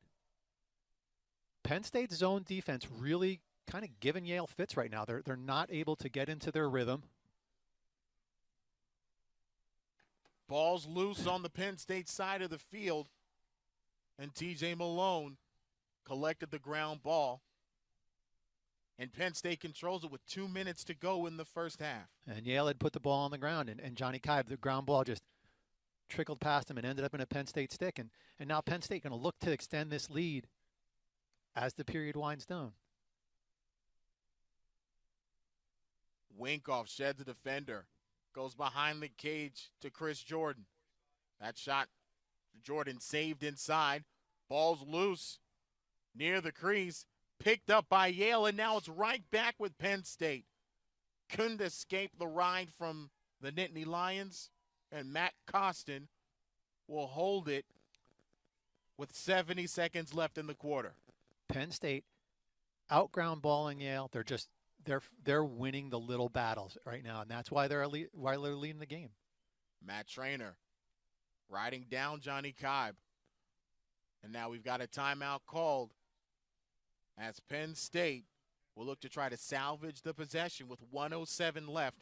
Penn State's zone defense really kind of giving Yale fits right now. They're not able to get into their rhythm. Ball's loose on the Penn State side of the field, and TJ Malone collected the ground ball. And Penn State controls it with 2 minutes to go in the first half. And Yale had put the ball on the ground, and Johnny Kibe, the ground ball just trickled past him and ended up in a Penn State stick. And now Penn State going to look to extend this lead as the period winds down. Winkoff sheds a defender. Goes behind the cage to Chris Jordan. That shot, Jordan saved inside. Ball's loose near the crease. Picked up by Yale, and now it's right back with Penn State. Couldn't escape the ride from the Nittany Lions, and Matt Costin will hold it with 70 seconds left in the quarter. Penn State out-ground balling Yale. They're winning the little battles right now, and that's why they're leading the game. Matt Trainer riding down Johnny Kibe. And now we've got a timeout called as Penn State will look to try to salvage the possession with 1:07 left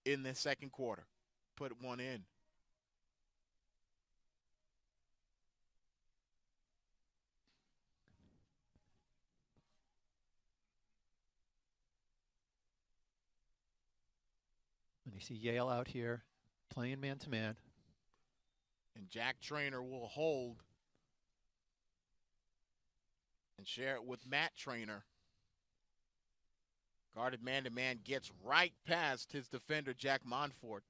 in the second quarter. Put one in. And you see Yale out here playing man-to-man. And Jack Trainer will hold and share it with Matt Trainer. Guarded man-to-man, gets right past his defender, Jack Monfort,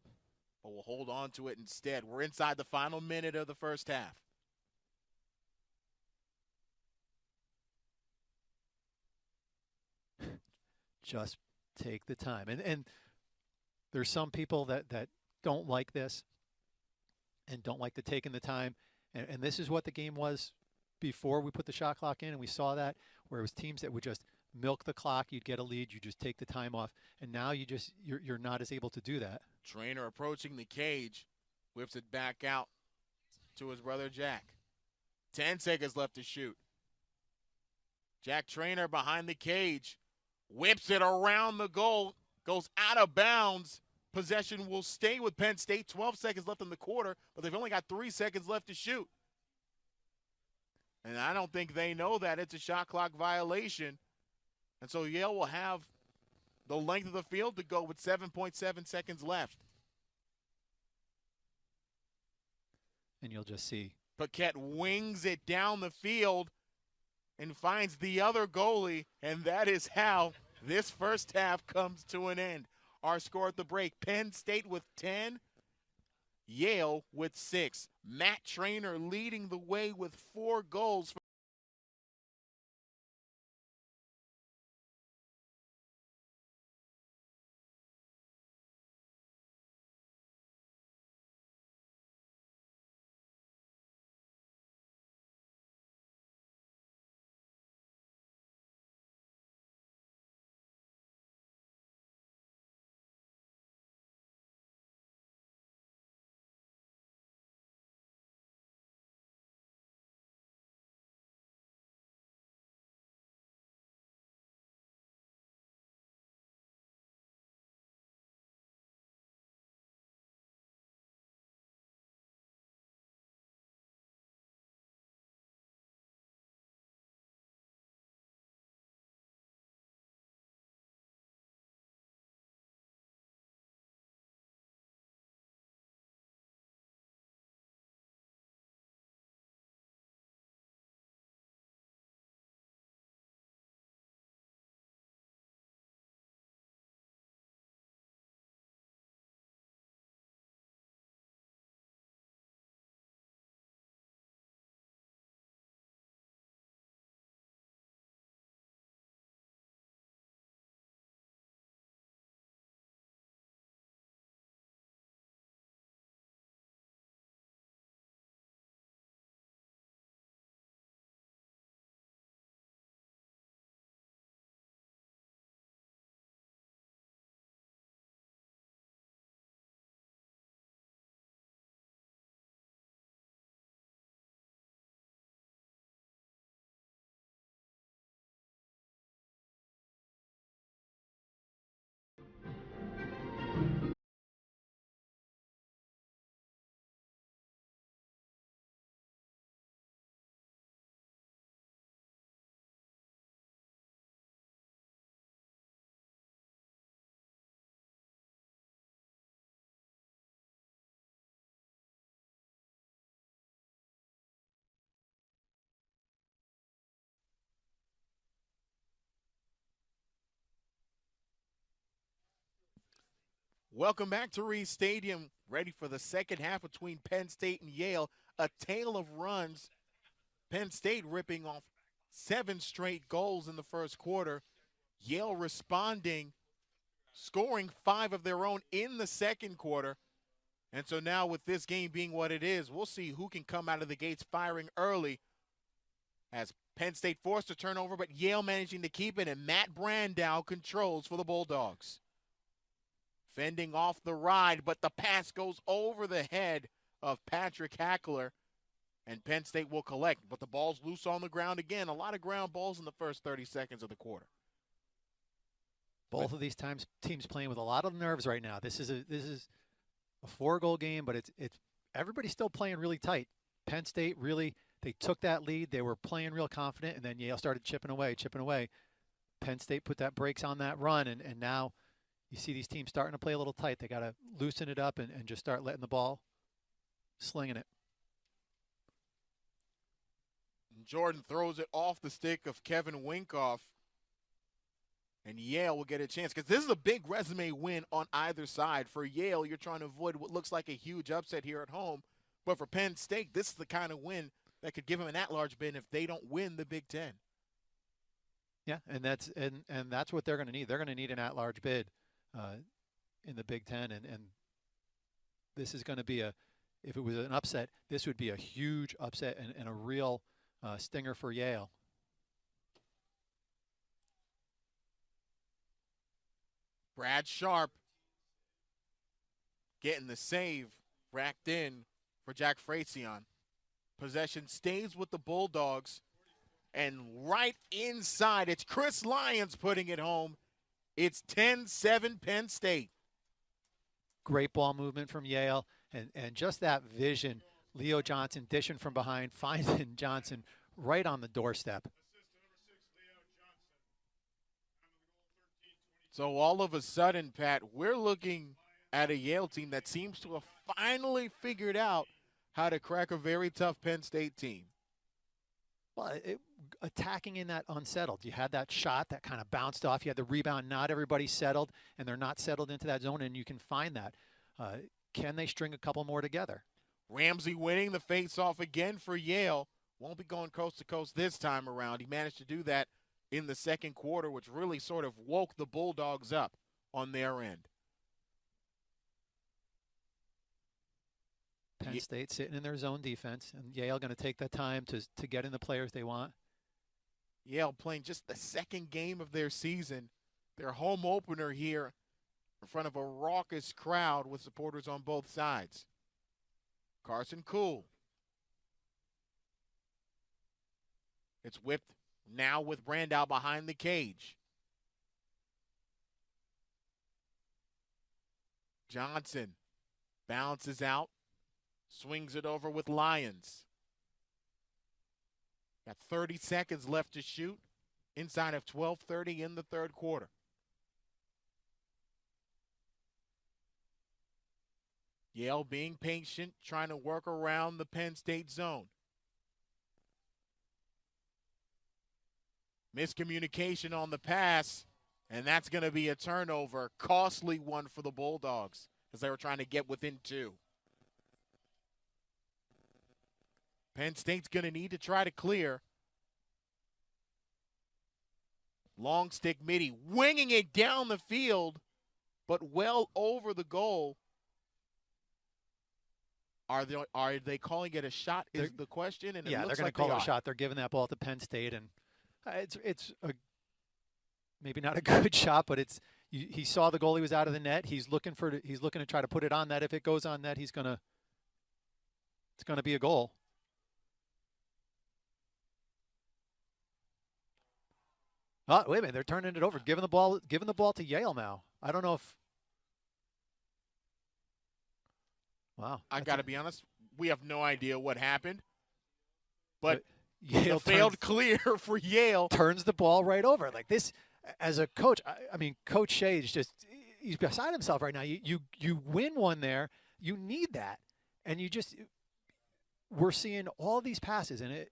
but will hold on to it instead. We're inside the final minute of the first half. Just take the time. And there's some people that don't like this and don't like the taking the time. And this is what the game was before we put the shot clock in, and we saw that, where it was teams that would just milk the clock. You'd get a lead, you just take the time off, and now you're not as able to do that. Trainer approaching the cage, whips it back out to his brother Jack. 10 seconds left to shoot. Jack Trainer behind the cage, whips it around the goal, goes out of bounds. Possession will stay with Penn State. 12 seconds left in the quarter, but they've only got 3 seconds left to shoot. And I don't think they know that. It's a shot clock violation. And so Yale will have the length of the field to go with 7.7 seconds left. And you'll just see Paquette wings it down the field and finds the other goalie, and that is how this first half comes to an end. Our score at the break, Penn State with 10, Yale with 6. Matt Trainer leading the way with 4 goals. Welcome back to Reed Stadium, ready for the second half between Penn State and Yale. A tale of runs. Penn State ripping off 7 straight goals in the first quarter. Yale responding, scoring 5 of their own in the second quarter. And so now with this game being what it is, we'll see who can come out of the gates firing early as Penn State forced a turnover, but Yale managing to keep it, and Matt Brandow controls for the Bulldogs. Fending off the ride, but the pass goes over the head of Patrick Hackler, and Penn State will collect. But the ball's loose on the ground again. A lot of ground balls in the first 30 seconds of the quarter. Both of these teams playing with a lot of nerves right now. This is a 4-goal game, but it's everybody's still playing really tight. Penn State really, they took that lead. They were playing real confident, and then Yale started chipping away. Penn State put that brakes on that run, and now you see these teams starting to play a little tight. They got to loosen it up and just start letting the ball, slinging it. Jordan throws it off the stick of Kevin Winkoff, and Yale will get a chance because this is a big resume win on either side. For Yale, you're trying to avoid what looks like a huge upset here at home, but for Penn State, this is the kind of win that could give them an at-large bid if they don't win the Big Ten. Yeah, and that's what they're going to need. They're going to need an at-large bid in the Big Ten, and this is going to be if it was an upset, this would be a huge upset and a real stinger for Yale. Brad Sharp getting the save racked in for Jack Frazion. Possession stays with the Bulldogs, and right inside, it's Chris Lyons putting it home. It's 10-7 Penn State. Great ball movement from Yale, and just that vision. Leo Johnson dishing from behind, finding Johnson right on the doorstep. So all of a sudden, Pat, we're looking at a Yale team that seems to have finally figured out how to crack a very tough Penn State team. Well, attacking in that unsettled. You had that shot that kind of bounced off. You had the rebound. Not everybody's settled, and they're not settled into that zone, and you can find that. Can they string a couple more together? Ramsey winning the face-off again for Yale. Won't be going coast to coast this time around. He managed to do that in the second quarter, which really sort of woke the Bulldogs up on their end. Penn State sitting in their zone defense, and Yale going to take the time to get in the players they want. Yale playing just the second game of their season, their home opener here in front of a raucous crowd with supporters on both sides. Carson Cool. It's whipped now with Brandow behind the cage. Johnson bounces out, swings it over with Lyons. Got 30 seconds left to shoot inside of 12:30 in the third quarter. Yale being patient, trying to work around the Penn State zone. Miscommunication on the pass, and that's going to be a turnover. Costly one for the Bulldogs as they were trying to get within 2. Penn State's going to need to try to clear. Long stick midi, winging it down the field, but well over the goal. Are they calling it a shot is the question? And yeah, they're going to call it a shot. They're giving that ball to Penn State, and it's maybe not a good shot, but he saw the goalie was out of the net. He's looking to try to put it on net. If it goes on net, it's going to be a goal. Oh, wait a minute, they're turning it over, giving the ball to Yale now. I don't know if. Wow. I got to be honest, we have no idea what happened. But Yale failed clear for Yale. Turns the ball right over. Like this, as a coach, I mean, Coach Shea is he's beside himself right now. You win one there, you need that. And we're seeing all these passes, and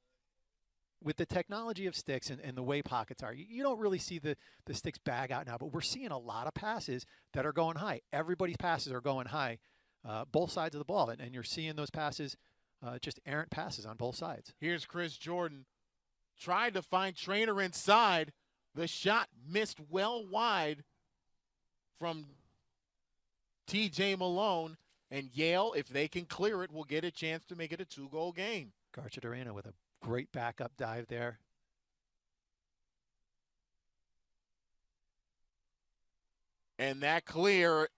with the technology of sticks and the way pockets are, you don't really see the sticks bag out now, but we're seeing a lot of passes that are going high. Everybody's passes are going high, both sides of the ball, and you're seeing those passes, just errant passes on both sides. Here's Chris Jordan trying to find Trainer inside. The shot missed well wide from T.J. Malone, and Yale, if they can clear it, will get a chance to make it a 2-goal game. Garcia with a great backup dive there. And that clear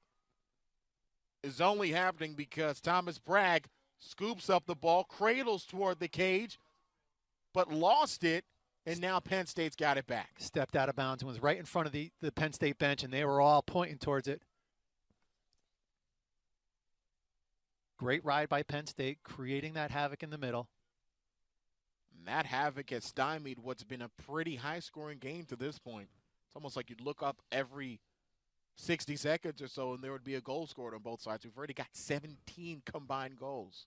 is only happening because Thomas Bragg scoops up the ball, cradles toward the cage, but lost it, and now Penn State's got it back. Stepped out of bounds and was right in front of the Penn State bench, and they were all pointing towards it. Great ride by Penn State, creating that havoc in the middle. And that havoc has stymied what's been a pretty high-scoring game to this point. It's almost like you'd look up every 60 seconds or so, and there would be a goal scored on both sides. We've already got 17 combined goals.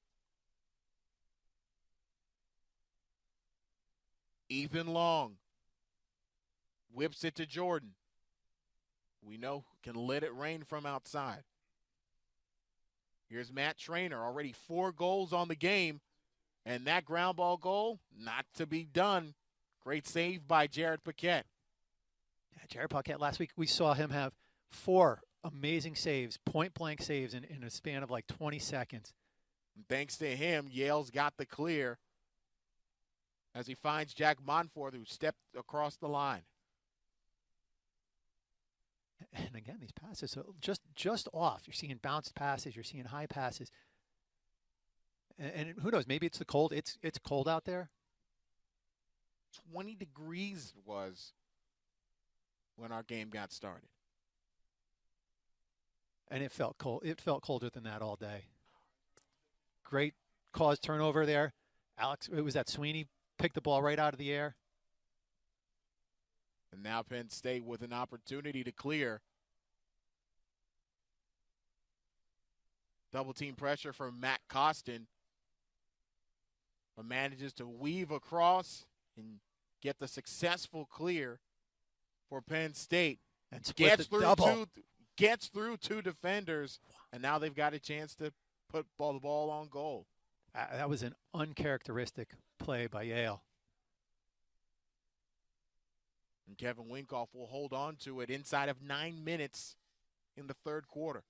Ethan Long whips it to Jordan. We know can let it rain from outside. Here's Matt Trainer, already 4 goals on the game, and that ground ball goal, not to be done. Great save by Jared Paquette. Yeah, Jared Paquette, last week we saw him have 4 amazing saves, point-blank saves in a span of like 20 seconds. And thanks to him, Yale's got the clear as he finds Jack Monforth, who stepped across the line. And again, these passes are just off. You're seeing bounced passes. You're seeing high passes. And who knows? Maybe it's the cold. It's cold out there. 20 degrees it was when our game got started. And it felt cold. It felt colder than that all day. Great caused turnover there. Alex, it was that Sweeney picked the ball right out of the air. And now Penn State with an opportunity to clear. Double team pressure from Matt Costin. But manages to weave across and get the successful clear for Penn State. And gets through 2 defenders, and now they've got a chance to put the ball on goal. That was an uncharacteristic play by Yale. And Kevin Winkoff will hold on to it inside of 9 minutes in the third quarter.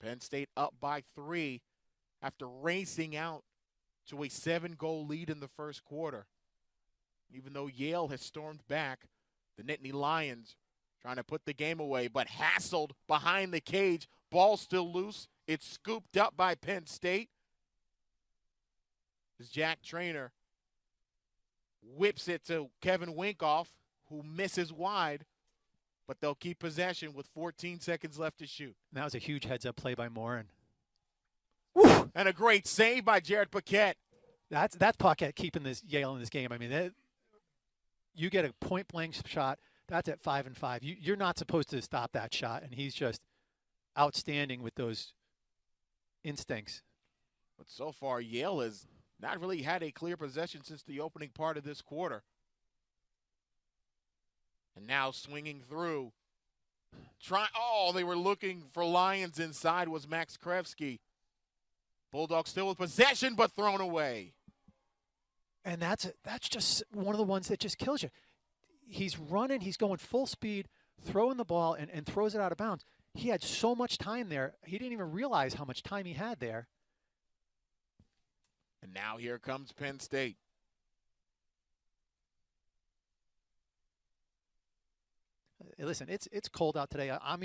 Penn State up by 3 after racing out to a 7-goal lead in the first quarter. Even though Yale has stormed back, the Nittany Lions trying to put the game away, but hassled behind the cage. Ball still loose. It's scooped up by Penn State. As Jack Trainer whips it to Kevin Winkoff, who misses wide, but they'll keep possession with 14 seconds left to shoot. And that was a huge heads-up play by Morin. And a great save by Jared Paquette. That's Paquette keeping this Yale in this game. I mean, you get a point-blank shot, that's at 5-5. You're not supposed to stop that shot, and he's just outstanding with those instincts. But so far, Yale has not really had a clear possession since the opening part of this quarter. And now swinging through. They were looking for Lions inside was Max Krevsky. Bulldogs still with possession, but thrown away. And that's just one of the ones that just kills you. He's running, he's going full speed, throwing the ball, and throws it out of bounds. He had so much time there, he didn't even realize how much time he had there. And now here comes Penn State. Listen, it's cold out today. I'm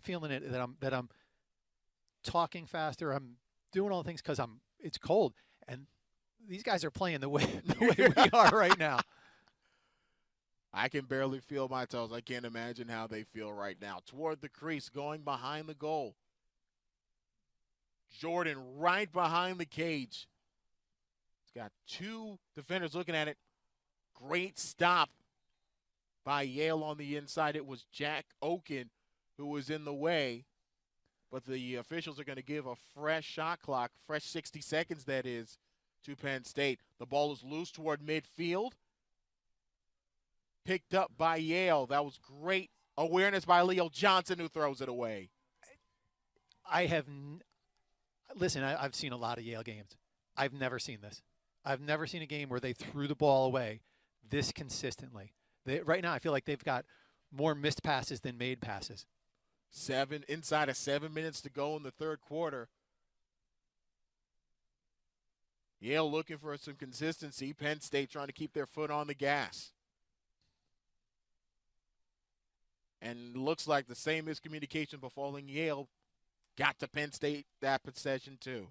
feeling it that I'm talking faster. I'm doing all the things because it's cold, and these guys are playing the way we are right now. I can barely feel my toes. I can't imagine how they feel right now. Toward the crease, going behind the goal. Jordan right behind the cage. He's got 2 defenders looking at it. Great stop by Yale on the inside. It was Jack Oken who was in the way. But the officials are going to give a fresh shot clock, fresh 60 seconds that is, to Penn State. The ball is loose toward midfield. Picked up by Yale. That was great awareness by Leo Johnson, who throws it away. Listen, I've seen a lot of Yale games. I've never seen this. I've never seen a game where they threw the ball away this consistently. Right now, I feel like they've got more missed passes than made passes. Inside of 7 minutes to go in the third quarter. Yale looking for some consistency. Penn State trying to keep their foot on the gas. And looks like the same miscommunication befalling Yale got to Penn State that possession too.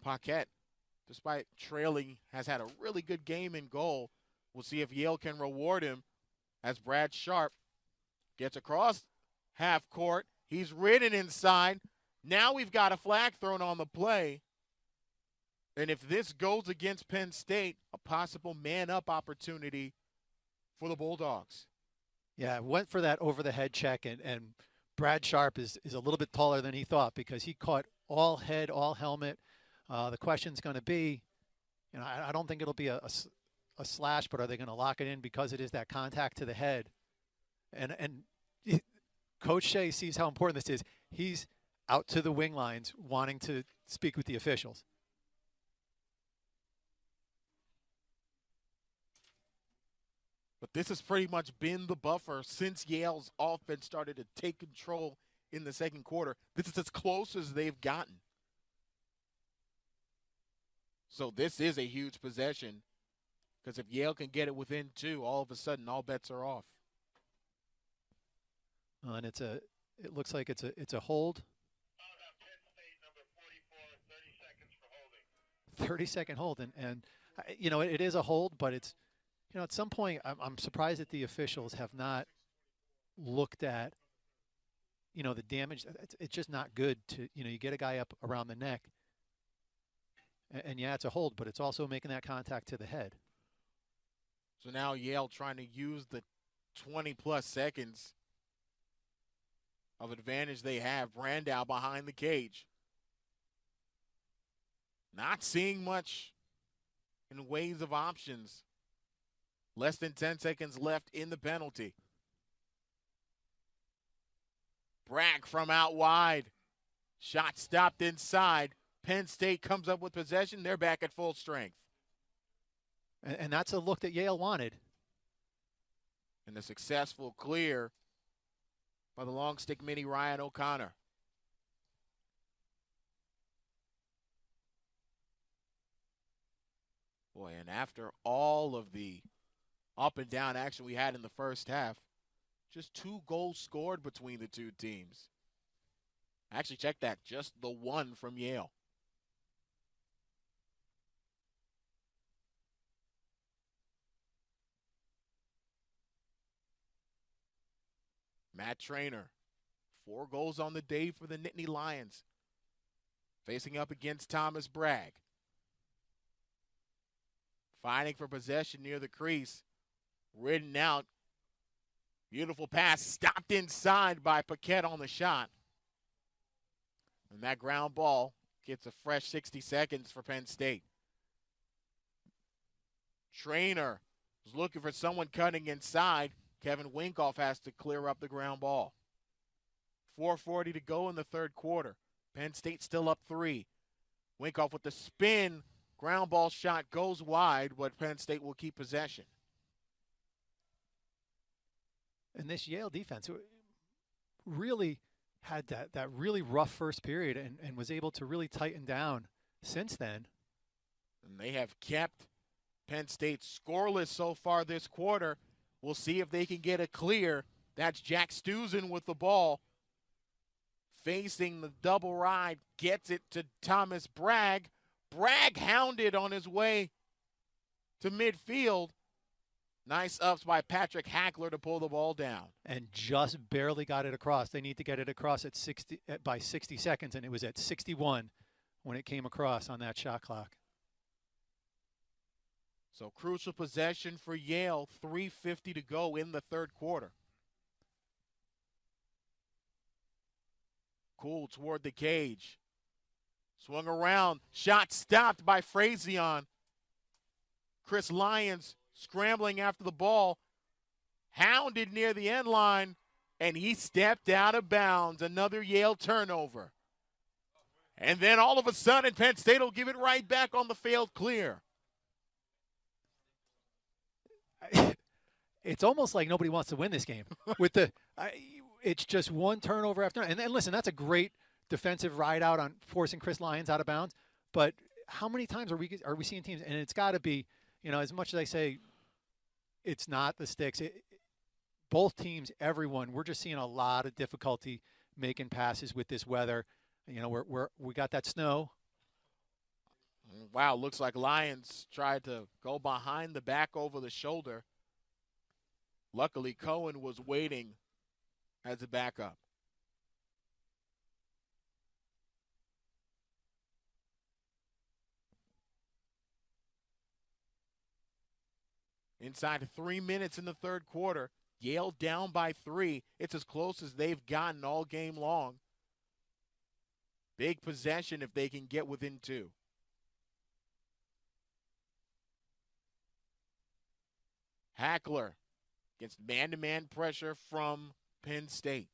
Paquette, despite trailing, has had a really good game in goal. We'll see if Yale can reward him as Brad Sharp gets across half court. He's ridden inside. Now we've got a flag thrown on the play. And if this goes against Penn State, a possible man-up opportunity for the Bulldogs. Yeah, went for that over-the-head check, and Brad Sharp is a little bit taller than he thought because he caught all head, all helmet. The question's going to be, I don't think it'll be a slash, but are they going to lock it in because it is that contact to the head? And Coach Shea sees how important this is. He's out to the wing lines wanting to speak with the officials. But this has pretty much been the buffer since Yale's offense started to take control in the second quarter. This is as close as they've gotten. So this is a huge possession because if Yale can get it within 2, all of a sudden all bets are off. And it looks like it's a hold. 30-second hold, and it is a hold, but it's at some point I'm surprised that the officials have not looked at the damage. It's just not good to you get a guy up around the neck. And yeah, it's a hold, but it's also making that contact to the head. So now Yale trying to use the 20-plus seconds of advantage they have. Brandow behind the cage. Not seeing much in ways of options. Less than 10 seconds left in the penalty. Bragg from out wide. Shot stopped inside. Penn State comes up with possession. They're back at full strength. And that's a look that Yale wanted. And a successful clear by the long stick mini Ryan O'Connor. Boy, and after all of the up and down action we had in the first half, just 2 goals scored between the two teams. Actually, check that, just the 1 from Yale. Matt Traynor, 4 goals on the day for the Nittany Lions. Facing up against Thomas Bragg. Fighting for possession near the crease. Ridden out. Beautiful pass stopped inside by Paquette on the shot. And that ground ball gets a fresh 60 seconds for Penn State. Traynor was looking for someone cutting inside. Kevin Winkoff has to clear up the ground ball. 4:40 to go in the third quarter. Penn State still up 3. Winkoff with the spin. Ground ball shot goes wide, but Penn State will keep possession. And this Yale defense really had that really rough first period and was able to really tighten down since then. And they have kept Penn State scoreless so far this quarter. We'll see if they can get a clear. That's Jack Stuzen with the ball. Facing the double ride, gets it to Thomas Bragg. Bragg hounded on his way to midfield. Nice ups by Patrick Hackler to pull the ball down. And just barely got it across. They need to get it across by 60 seconds, and it was at 61 when it came across on that shot clock. So crucial possession for Yale, 3:50 to go in the third quarter. Cool toward the cage. Swung around. Shot stopped by Frazion. Chris Lyons scrambling after the ball. Hounded near the end line, and he stepped out of bounds. Another Yale turnover. And then all of a sudden, Penn State will give it right back on the failed clear. It's almost like nobody wants to win this game. It's just one turnover after. And then listen, that's a great defensive ride out on forcing Chris Lyons out of bounds. But how many times are we seeing teams? And it's got to be, as much as I say, it's not the sticks. Both teams, everyone, we're just seeing a lot of difficulty making passes with this weather. We got that snow. Wow, looks like Lyons tried to go behind the back over the shoulder. Luckily, Cohen was waiting as a backup. Inside 3 minutes in the third quarter, Yale down by 3. It's as close as they've gotten all game long. Big possession if they can get within 2. Hackler against man-to-man pressure from Penn State.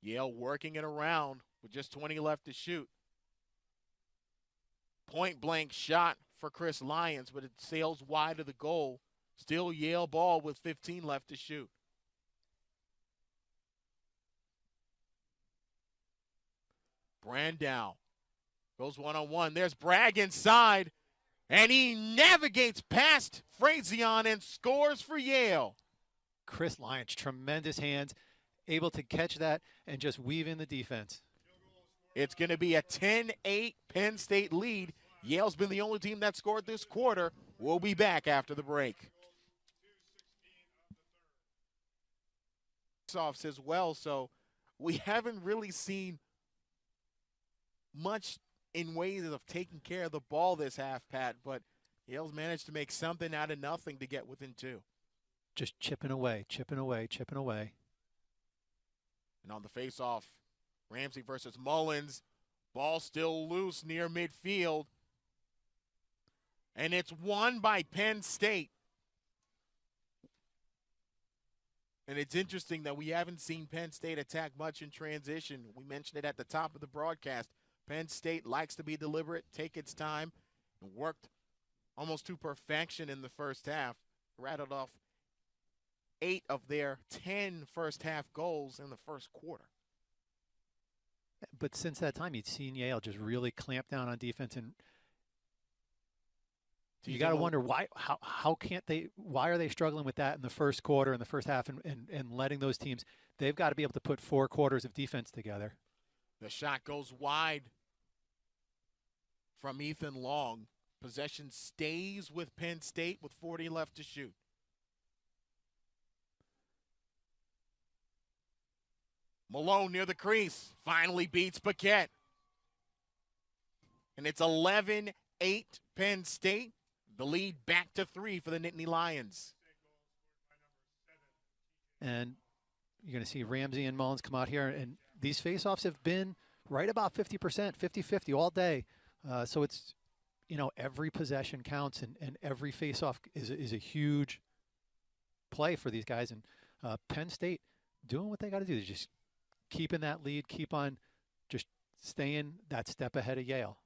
Yale working it around with just 20 left to shoot. Point-blank shot for Chris Lyons, but it sails wide of the goal. Still Yale ball with 15 left to shoot. Brandow goes one-on-one. There's Bragg inside, and he navigates past Frazion and scores for Yale. Chris Lyons, tremendous hands, able to catch that and just weave in the defense. It's going to be a 10-8 Penn State lead. Yale's been the only team that scored this quarter. We'll be back after the break. Offs as well, so we haven't really seen much in ways of taking care of the ball this half, Pat, but Yale's managed to make something out of nothing to get within 2. Just chipping away, chipping away, chipping away. And on the face-off, Ramsey versus Mullins. Ball still loose near midfield. And it's won by Penn State. And it's interesting that we haven't seen Penn State attack much in transition. We mentioned it at the top of the broadcast. Penn State likes to be deliberate, take its time, and worked almost to perfection in the first half. Rattled off 8 of their 10 first-half goals in the first quarter. But since that time, you'd seen Yale just really clamp down on defense, and you got to wonder why are they struggling with that in the first quarter, in the first half, and letting those teams, they've got to be able to put 4 quarters of defense together. The shot goes wide from Ethan Long. Possession stays with Penn State with 40 left to shoot. Malone near the crease. Finally beats Paquette. And it's 11-8 Penn State. The lead back to 3 for the Nittany Lions. And you're going to see Ramsey and Mullins come out here. And these faceoffs have been right about 50%, 50-50 all day. So it's, every possession counts, and every faceoff is a huge play for these guys. And Penn State doing what they got to do. They're just keeping that lead, keep on just staying that step ahead of Yale.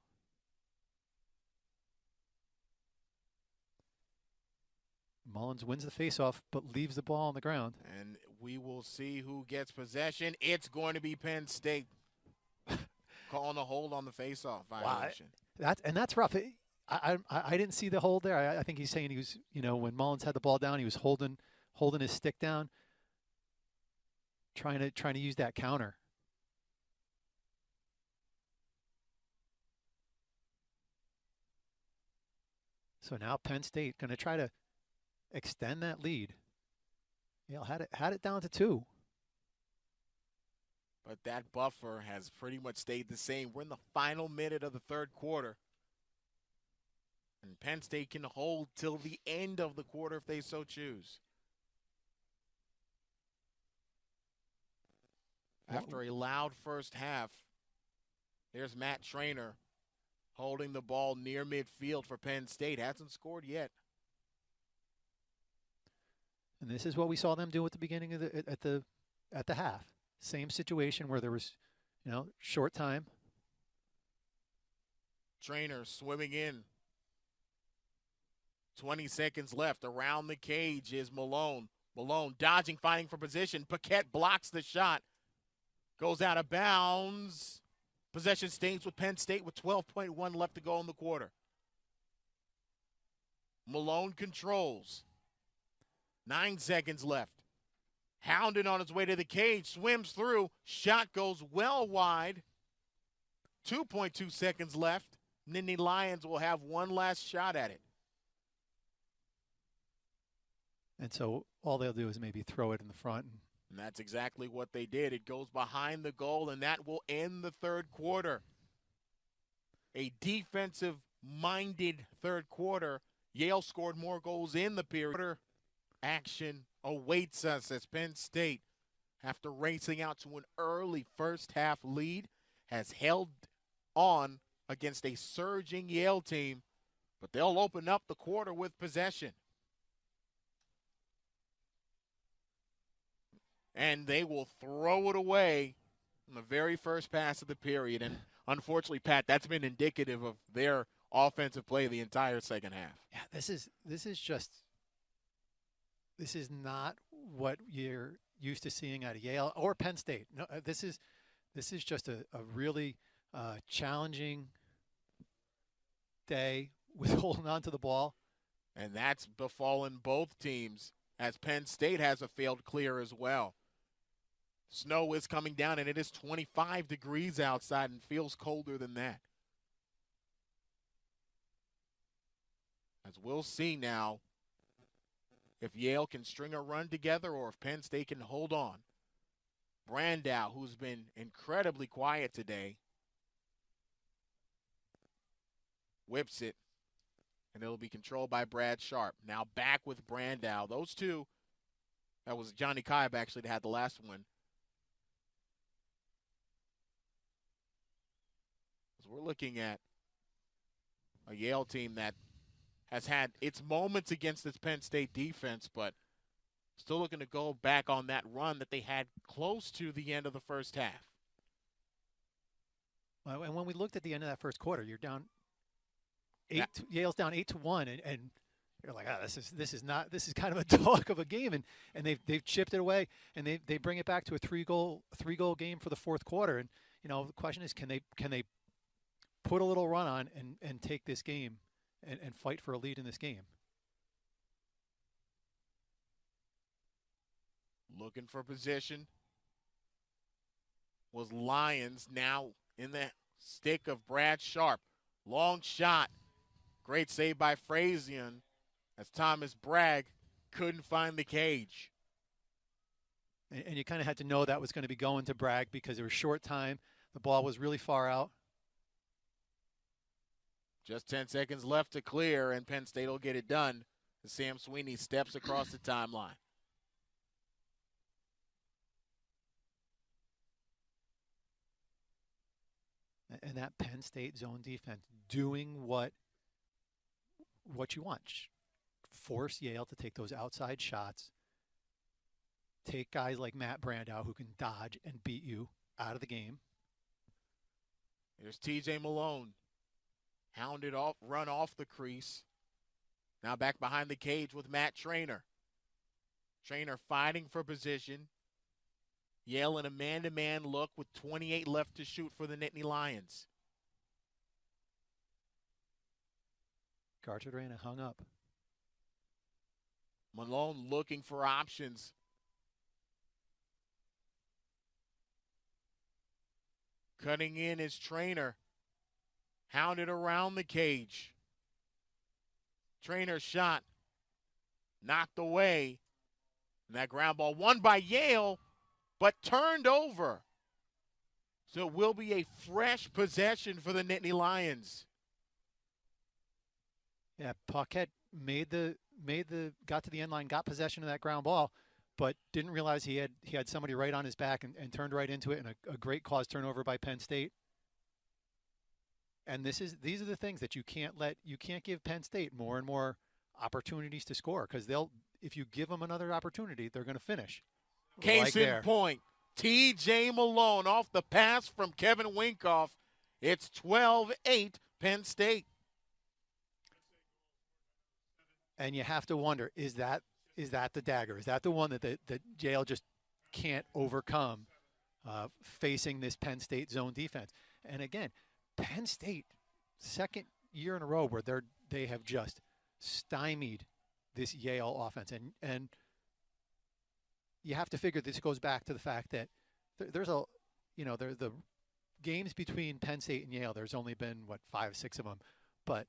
Mullins wins the faceoff, but leaves the ball on the ground. And we will see who gets possession. It's going to be Penn State calling a hold on the faceoff violation. Wow, that's rough. I didn't see the hold there. I think he's saying he was, when Mullins had the ball down, he was holding his stick down, trying to use that counter. So now Penn State going to try to extend that lead. Yale had it down to 2. But that buffer has pretty much stayed the same. We're in the final minute of the third quarter. And Penn State can hold till the end of the quarter if they so choose. After a loud first half, there's Matt Trainer holding the ball near midfield for Penn State. Hasn't scored yet. And this is what we saw them do at the beginning of at the half. Same situation where there was, short time. Trainer swimming in. 20 seconds left. Around the cage is Malone. Malone dodging, fighting for position. Paquette blocks the shot. Goes out of bounds. Possession stays with Penn State with 12.1 left to go in the quarter. Malone controls. 9 seconds left. Hounded on his way to the cage. Swims through. Shot goes well wide. 2.2 seconds left. Nittany Lions will have one last shot at it. And so all they'll do is maybe throw it in the front. And that's exactly what they did. It goes behind the goal, and that will end the third quarter. A defensive-minded third quarter. Yale scored more goals in the period. Action awaits us as Penn State, after racing out to an early first-half lead, has held on against a surging Yale team, but they'll open up the quarter with possession. And they will throw it away in the very first pass of the period. And unfortunately, Pat, that's been indicative of their offensive play the entire second half. Yeah, this is not what you're used to seeing out of Yale or Penn State. No, this is just a really challenging day with holding on to the ball. And that's befallen both teams, as Penn State has a failed clear as well. Snow is coming down, and it is 25 degrees outside and feels colder than that. As we'll see now if Yale can string a run together or if Penn State can hold on. Brandow, who's been incredibly quiet today, whips it, and it'll be controlled by Brad Sharp. Now back with Brandow. Those two, that was Johnny Kaib actually that had the last one. As we're looking at a Yale team that has had its moments against this Penn State defense, but still looking to go back on that run that they had close to the end of the first half. Well, and when we looked at the end of that first quarter, you're down Yale's down 8-1, and you're like, this is kind of a dog of a game, and they've chipped it away, and they bring it back to a three goal game for the fourth quarter, and the question is, can they put a little run on and take this game and fight for a lead in this game? Looking for position was Lions, now in the stick of Brad Sharp. Long shot. Great save by Frazian as Thomas Bragg couldn't find the cage. And you kind of had to know that was going to be going to Bragg because it was short time. The ball was really far out. Just 10 seconds left to clear, and Penn State will get it done as Sam Sweeney steps across the timeline. And that Penn State zone defense doing what you want. Force Yale to take those outside shots. Take guys like Matt Brandow who can dodge and beat you out of the game. Here's TJ Malone. Hounded off, run off the crease. Now back behind the cage with Matt Trainer. Trainer fighting for position. Yale in a man-to-man look with 28 left to shoot for the Nittany Lions. Garterdana hung up. Malone looking for options. Cutting in his Trainer. Hounded around the cage. Trainer shot. Knocked away. And that ground ball won by Yale, but turned over. So it will be a fresh possession for the Nittany Lions. Yeah, Paquette got to the end line, got possession of that ground ball, but didn't realize he had somebody right on his back and turned right into it, and a great cause turnover by Penn State. And these are the things that you can't give Penn State more and more opportunities to score, because if you give them another opportunity, they're going to finish. Case in point, T.J. Malone off the pass from Kevin Winkoff. It's 12-8 Penn State. And you have to wonder, is that the dagger? Is that the one that Yale just can't overcome facing this Penn State zone defense? And again, Penn State, second year in a row where they have just stymied this Yale offense. And you have to figure this goes back to the fact that there's the games between Penn State and Yale, there's only been, 5, 6 of them. But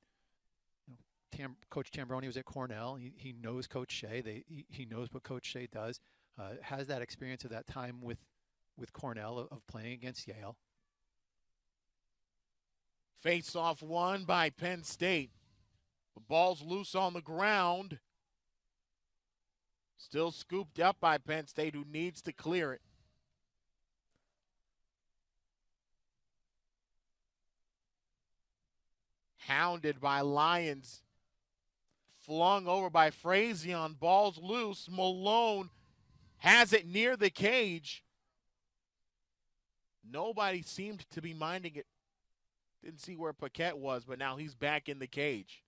Coach Tambroni was at Cornell. He knows Coach Shea. He knows what Coach Shea does. Has that experience of that time with Cornell of playing against Yale. Face-off won by Penn State. The ball's loose on the ground. Still scooped up by Penn State, who needs to clear it. Hounded by Lions. Flung over by Frazion. Ball's loose. Malone has it near the cage. Nobody seemed to be minding it. Didn't see where Paquette was, but now he's back in the cage.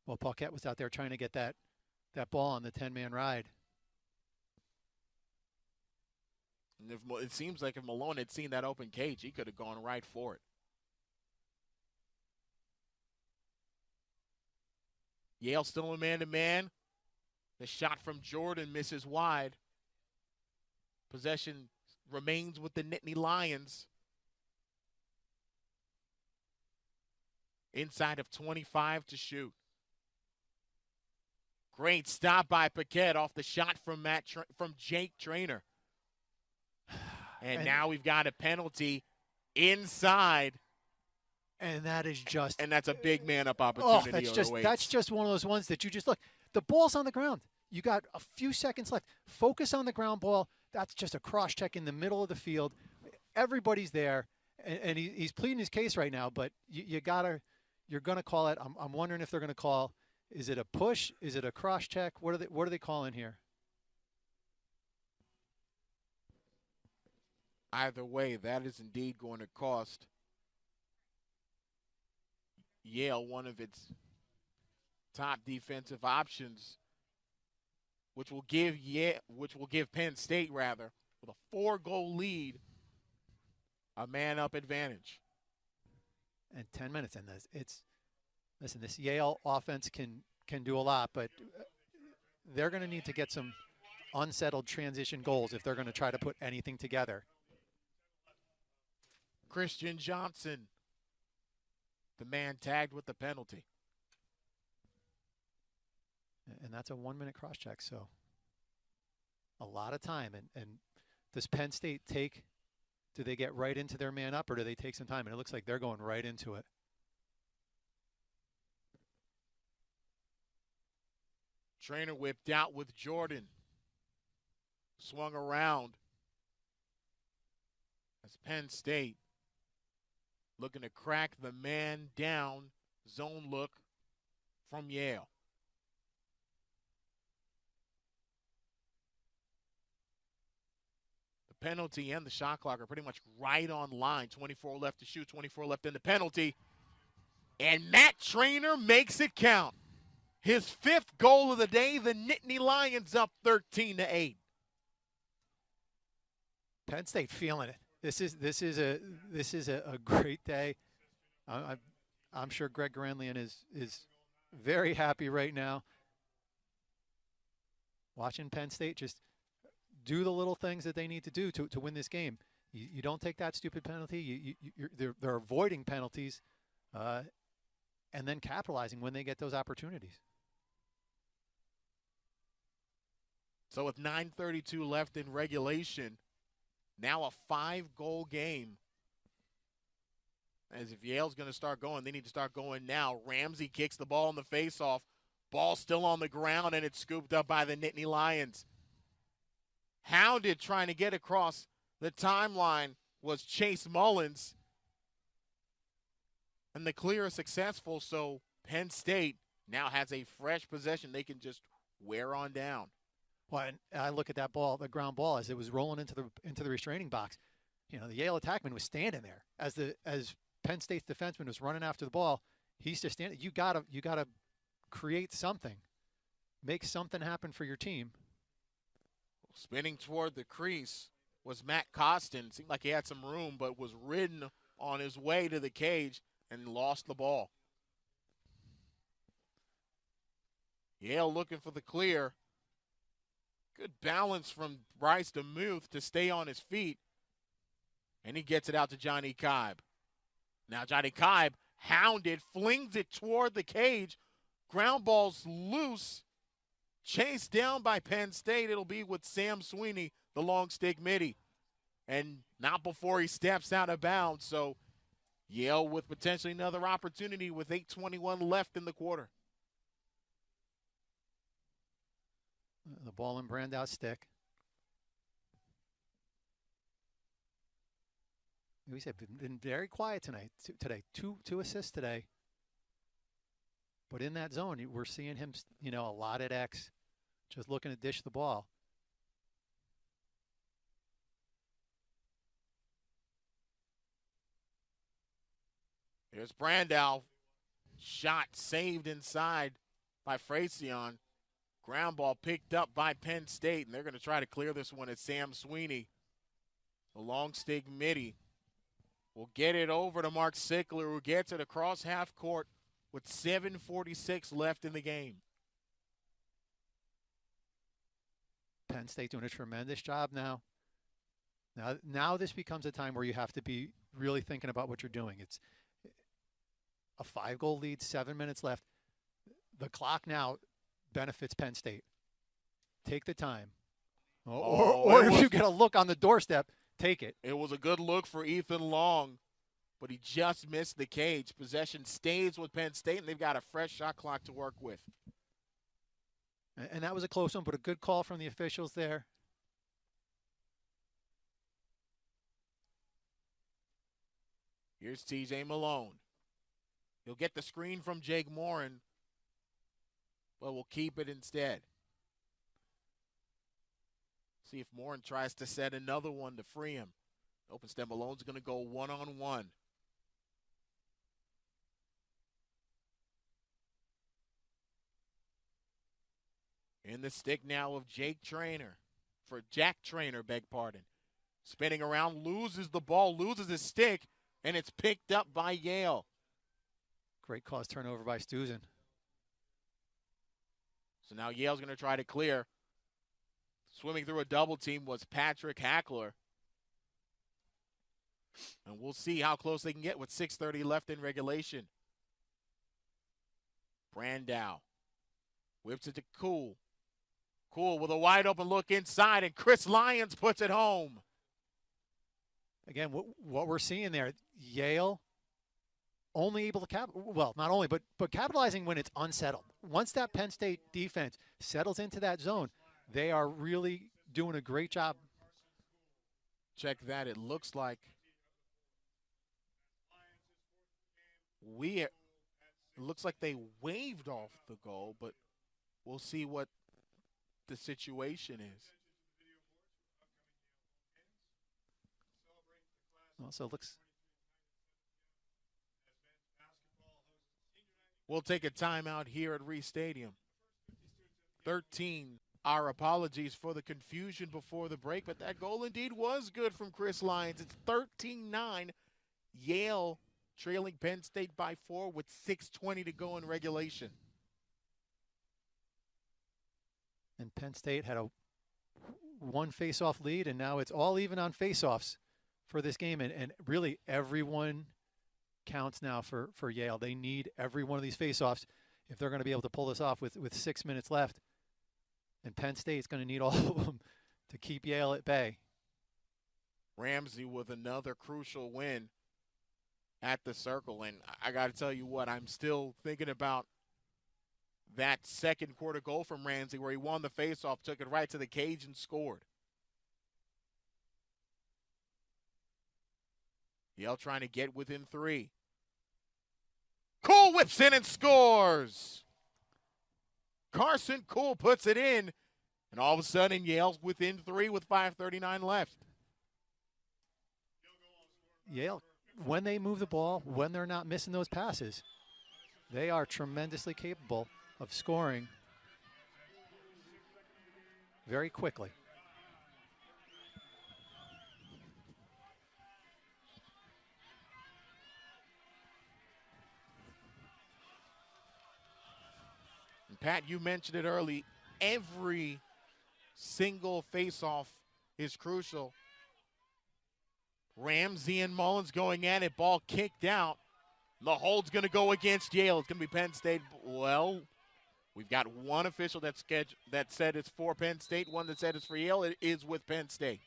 Well, Paquette was out there trying to get that ball on the 10-man ride. And it seems like if Malone had seen that open cage, he could have gone right for it. Yale still in man-to-man. The shot from Jordan misses wide. Possession remains with the Nittany Lions. Inside of 25 to shoot. Great stop by Paquette off the shot from Jake Traynor. And now we've got a penalty inside. And that is just... And that's a big man-up opportunity. That's just one of those ones that you just look. The ball's on the ground. You got a few seconds left. Focus on the ground ball. That's just a cross-check in the middle of the field. Everybody's there. And he's pleading his case right now, but you're going to call it. I'm wondering if they're going to call... Is it a push? Is it a cross check? What are they calling here? Either way, that is indeed going to cost Yale one of its top defensive options, which will give Penn State with a 4-goal lead, a man-up advantage. And 10 minutes in this, listen, this Yale offense can do a lot, but they're going to need to get some unsettled transition goals if they're going to try to put anything together. Christian Johnson, the man tagged with the penalty. And that's a 1-minute cross-check, so a lot of time. And does Penn State do they get right into their man up, or do they take some time? And it looks like they're going right into it. Traynor whipped out with Jordan. Swung around. As Penn State looking to crack the man down zone look from Yale. The penalty and the shot clock are pretty much right on line. 24 left to shoot, 24 left in the penalty. And Matt Traynor makes it count. His 5th goal of the day, the Nittany Lions up 13-8. Penn State feeling it. This is a great day. I'm sure Greg Garanlian is very happy right now. Watching Penn State just do the little things that they need to do to win this game. You don't take that stupid penalty. They're avoiding penalties, and then capitalizing when they get those opportunities. So with 9:32 left in regulation, now a 5-goal game As if Yale's going to start going, they need to start going now. Ramsey kicks the ball in the faceoff. Ball still on the ground, and it's scooped up by the Nittany Lions. Hounded trying to get across the timeline was Chase Mullins. And the clear is successful, so Penn State now has a fresh possession they can just wear on down. Well, and I look at that ball, the ground ball, as it was rolling into the restraining box. You know, the Yale attackman was standing there as Penn State's defenseman was running after the ball. He's just standing. You gotta create something, make something happen for your team. Spinning toward the crease was Matt Costin. Seemed like he had some room, but was ridden on his way to the cage and lost the ball. Yale looking for the clear. Good balance from Bryce DeMuth to stay on his feet. And he gets it out to Johnny Kibe. Now Johnny Kibe, hounded, flings it toward the cage. Ground ball's loose. Chased down by Penn State. It'll be with Sam Sweeney, the long stick midi. And not before he steps out of bounds. So Yale with potentially another opportunity with 8:21 left in the quarter. The ball in Brandau's stick. We said been very quiet tonight. Today, two assists today. But in that zone, we're seeing him, a lot at X, just looking to dish the ball. Here's Brandau. Shot saved inside by Fracion. Ground ball picked up by Penn State, and they're going to try to clear this one at Sam Sweeney. The long stick midi will get it over to Mark Sickler, who gets it across half court with 7:46 left in the game. Penn State doing a tremendous job now. Now this becomes a time where you have to be really thinking about what you're doing. It's a 5-goal lead, 7 minutes left. The clock now benefits Penn State. Take the time. Or if you get a look on the doorstep, take it. It was a good look for Ethan Long, but he just missed the cage. Possession stays with Penn State, and they've got a fresh shot clock to work with. And that was a close one, but a good call from the officials there. Here's TJ Malone. He'll get the screen from Jake Morin, but we'll keep it instead. See if Morin tries to set another one to free him. Open step Malone's going to go one-on-one. In the stick now of Jack Trainer, beg pardon. Spinning around, loses the ball, loses his stick, and it's picked up by Yale. Great cause turnover by Stuzen. So now Yale's going to try to clear. Swimming through a double team was Patrick Hackler. And we'll see how close they can get with 6:30 left in regulation. Brandau whips it to Cool. Cool with a wide open look inside, and Chris Lyons puts it home. Again, what we're seeing there, Yale only able to not only, but capitalizing when it's unsettled. Once that Penn State defense settles into that zone, they are really doing a great job. Check that. It looks like they waved off the goal, but we'll see what the situation is. Also looks. We'll take a timeout here at Reese Stadium. 13. Our apologies for the confusion before the break, but that goal indeed was good from Chris Lyons. It's 13-9. Yale trailing Penn State by 4 with 6:20 to go in regulation. And Penn State had a one face-off lead, and now it's all even on face-offs for this game. And really everyone counts now for Yale. They need every one of these face-offs if they're going to be able to pull this off with 6 minutes left. And Penn State's going to need all of them to keep Yale at bay. Ramsey with another crucial win. at the circle. And I got to tell you what, I'm still thinking about that second quarter goal from Ramsey where he won the faceoff, took it right to the cage and scored. Yale trying to get within 3. Cool whips in and scores. Carson Cool puts it in, and all of a sudden Yale's within 3 with 5:39 left. Yale, when they move the ball, when they're not missing those passes, they are tremendously capable of scoring very quickly. And Pat, you mentioned it early. Every single faceoff is crucial. Ramsey and Mullins going at it, ball kicked out. The hold's going to go against Yale. It's going to be Penn State. Well, we've got one official that said it's for Penn State, one that said it's for Yale. It is with Penn State.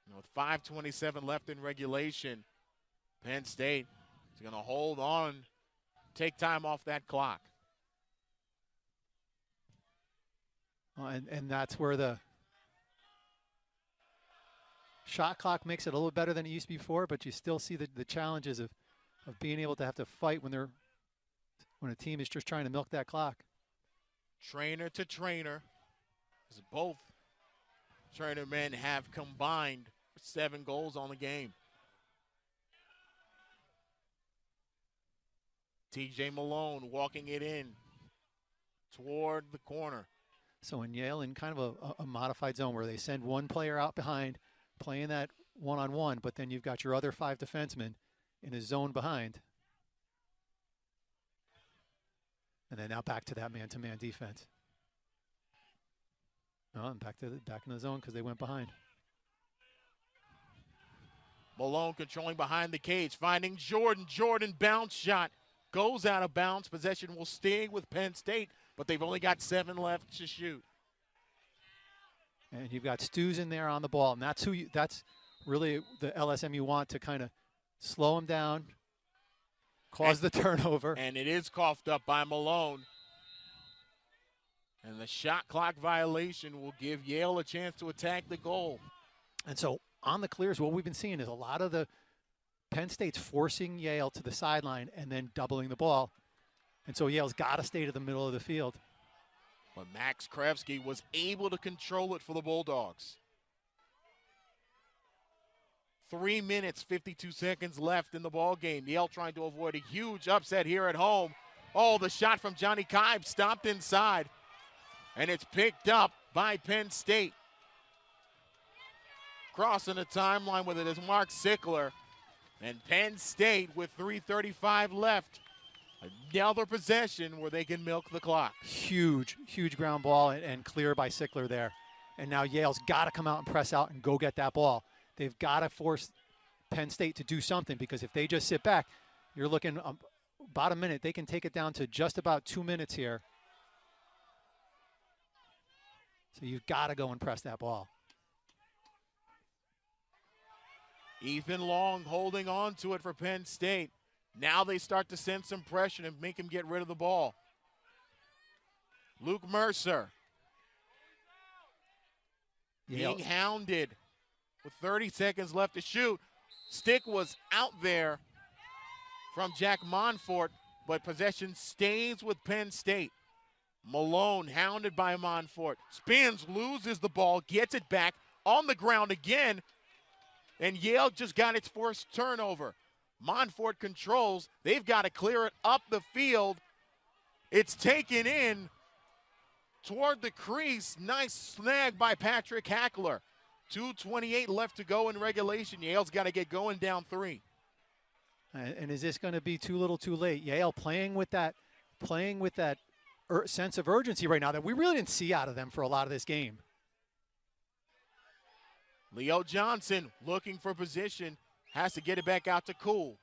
And with 5:27 left in regulation, Penn State is going to hold on, take time off that clock. And that's where the shot clock makes it a little better than it used to be before, but you still see the challenges of being able to have to fight when a team is just trying to milk that clock. Trainer to trainer, as both trainer men have combined for 7 goals on the game. TJ Malone walking it in toward the corner. So in Yale, in kind of a modified zone where they send one player out behind, playing that one-on-one, but then you've got your other 5 defensemen in a zone behind. And then now back to that man-to-man defense. Oh, and back in the zone because they went behind. Malone controlling behind the cage, finding Jordan. Jordan bounce shot. Goes out of bounds. Possession will stay with Penn State, but they've only got 7 left to shoot. And you've got Stews in there on the ball, and that's really the LSM you want to kind of slow him down, cause the turnover. And it is coughed up by Malone. And the shot clock violation will give Yale a chance to attack the goal. And so on the clears, what we've been seeing is a lot of the Penn State's forcing Yale to the sideline and then doubling the ball. And so Yale's got to stay to the middle of the field. But Max Krevsky was able to control it for the Bulldogs. 3 minutes, 52 seconds left in the ball game. Yale trying to avoid a huge upset here at home. Oh, the shot from Johnny Kibe stopped inside. And it's picked up by Penn State. Crossing the timeline with it is Mark Sickler. And Penn State with 3:35 left. Another possession where they can milk the clock. Huge ground ball and clear by Sickler there. And now Yale's got to come out and press out and go get that ball. They've got to force Penn State to do something, because if they just sit back, you're looking about a minute. They can take it down to just about 2 minutes here. So you've got to go and press that ball. Ethan Long holding on to it for Penn State. Now they start to send some pressure and make him get rid of the ball. Luke Mercer being hounded with 30 seconds left to shoot. Stick was out there from Jack Monfort, but possession stays with Penn State. Malone hounded by Monfort. Spins, loses the ball, gets it back on the ground again. And Yale just got its first turnover. Monfort controls. They've got to clear it up the field. It's taken in toward the crease. Nice snag by Patrick Hackler. 2:28 left to go in regulation. Yale's got to get going down 3. And is this going to be too little too late? Yale playing with that sense of urgency right now that we really didn't see out of them for a lot of this game. Leo Johnson looking for position, has to get it back out to Cool.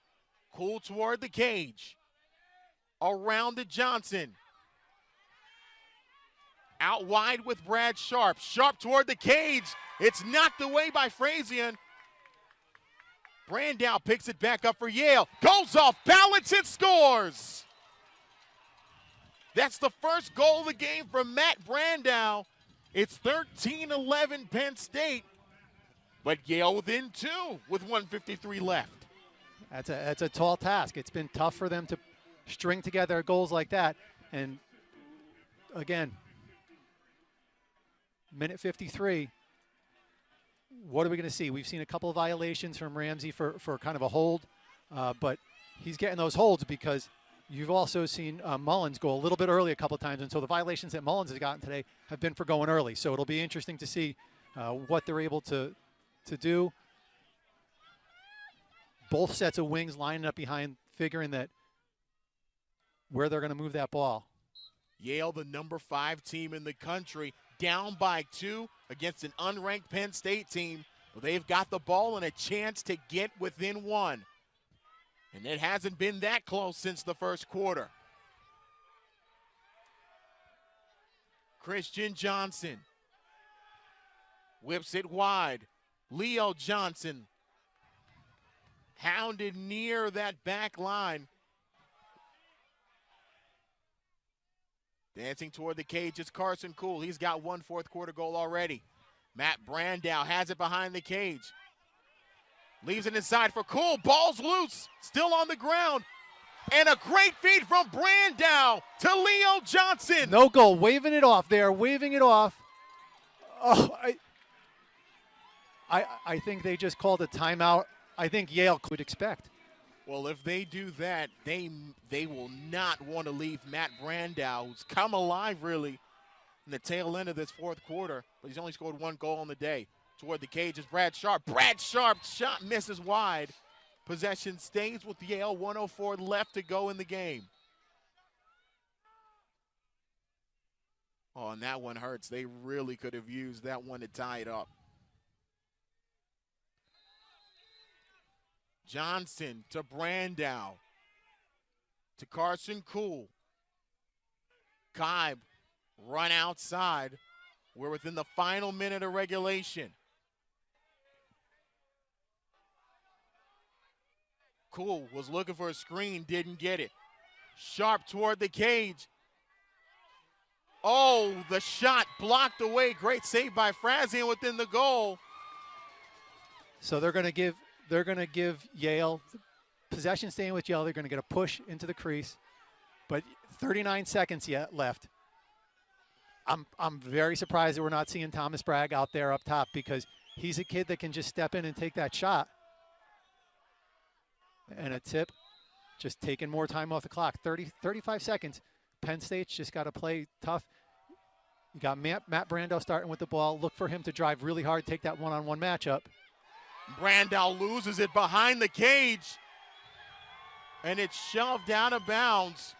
Cool toward the cage. Around to Johnson. Out wide with Brad Sharp. Sharp toward the cage. It's knocked away by Frazian. Brandow picks it back up for Yale. Goes off balance and scores. That's the first goal of the game from Matt Brandow. It's 13-11 Penn State. But Yale within 2 with 1:53 left. That's a tall task. It's been tough for them to string together goals like that. And again, minute 53, what are we going to see? We've seen a couple of violations from Ramsey for kind of a hold, but he's getting those holds because you've also seen Mullins go a little bit early a couple of times, and so the violations that Mullins has gotten today have been for going early. So it'll be interesting to see what they're able to do. Both sets of wings lining up behind, figuring that where they're going to move that ball. Yale, the number 5 team in the country, down by 2 against an unranked Penn State team. But they've got the ball and a chance to get within 1. And it hasn't been that close since the first quarter. Christian Johnson whips it wide. Leo Johnson hounded near that back line. Dancing toward the cage is Carson Cool. He's got 1 fourth quarter goal already. Matt Brandow has it behind the cage. Leaves it inside for Cool. Ball's loose. Still on the ground. And a great feed from Brandow to Leo Johnson. No goal. Waving it off there. Waving it off. Oh, I think they just called a timeout. I think Yale could expect. Well, if they do that, they will not want to leave Matt Brandow, who's come alive really in the tail end of this fourth quarter, but he's only scored 1 goal on the day. Toward the cage is Brad Sharp. Brad Sharp's shot misses wide. Possession stays with Yale, 1:04 left to go in the game. Oh, and that one hurts. They really could have used that one to tie it up. Johnson to Brandow, to Carson Cool. Kibe run outside. We're within the final minute of regulation. Cool was looking for a screen, didn't get it. Sharp toward the cage. Oh, the shot blocked away. Great save by Frazian within the goal. So they're going to give Yale possession, staying with Yale. They're going to get a push into the crease, but 39 seconds yet left. I'm very surprised that we're not seeing Thomas Bragg out there up top, because he's a kid that can just step in and take that shot. And a tip, just taking more time off the clock. 35 seconds. Penn State's just got to play tough. You got Matt Brandow starting with the ball. Look for him to drive really hard, take that one-on-one matchup. Brandow loses it behind the cage, and it's shoved out of bounds.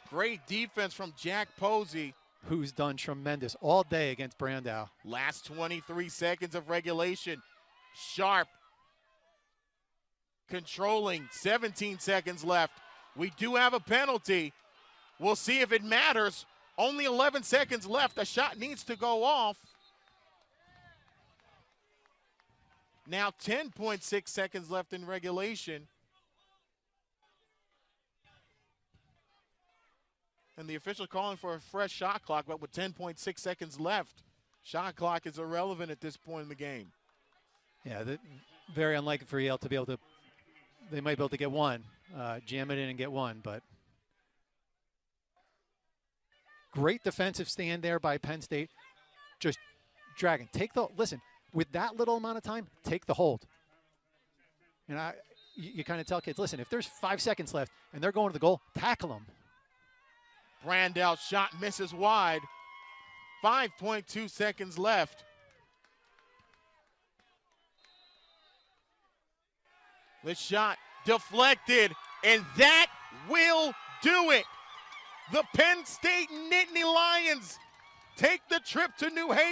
Great defense from Jack Posey, who's done tremendous all day against Brandow. Last 23 seconds of regulation. Sharp controlling, 17 seconds left. We do have a penalty. We'll see if it matters. Only 11 seconds left. The shot needs to go off. Now 10.6 seconds left in regulation. And the official calling for a fresh shot clock, but with 10.6 seconds left, shot clock is irrelevant at this point in the game. Yeah, very unlikely for Yale to be able to, they might be able to get one, jam it in and get one, but great defensive stand there by Penn State. Just dragging. Listen, with that little amount of time, take the hold. And you kind of tell kids, listen, if there's 5 seconds left and they're going to the goal, tackle them. Brandow's shot misses wide. 5.2 seconds left. The shot deflected, and that will do it. The Penn State Nittany Lions take the trip to New Haven.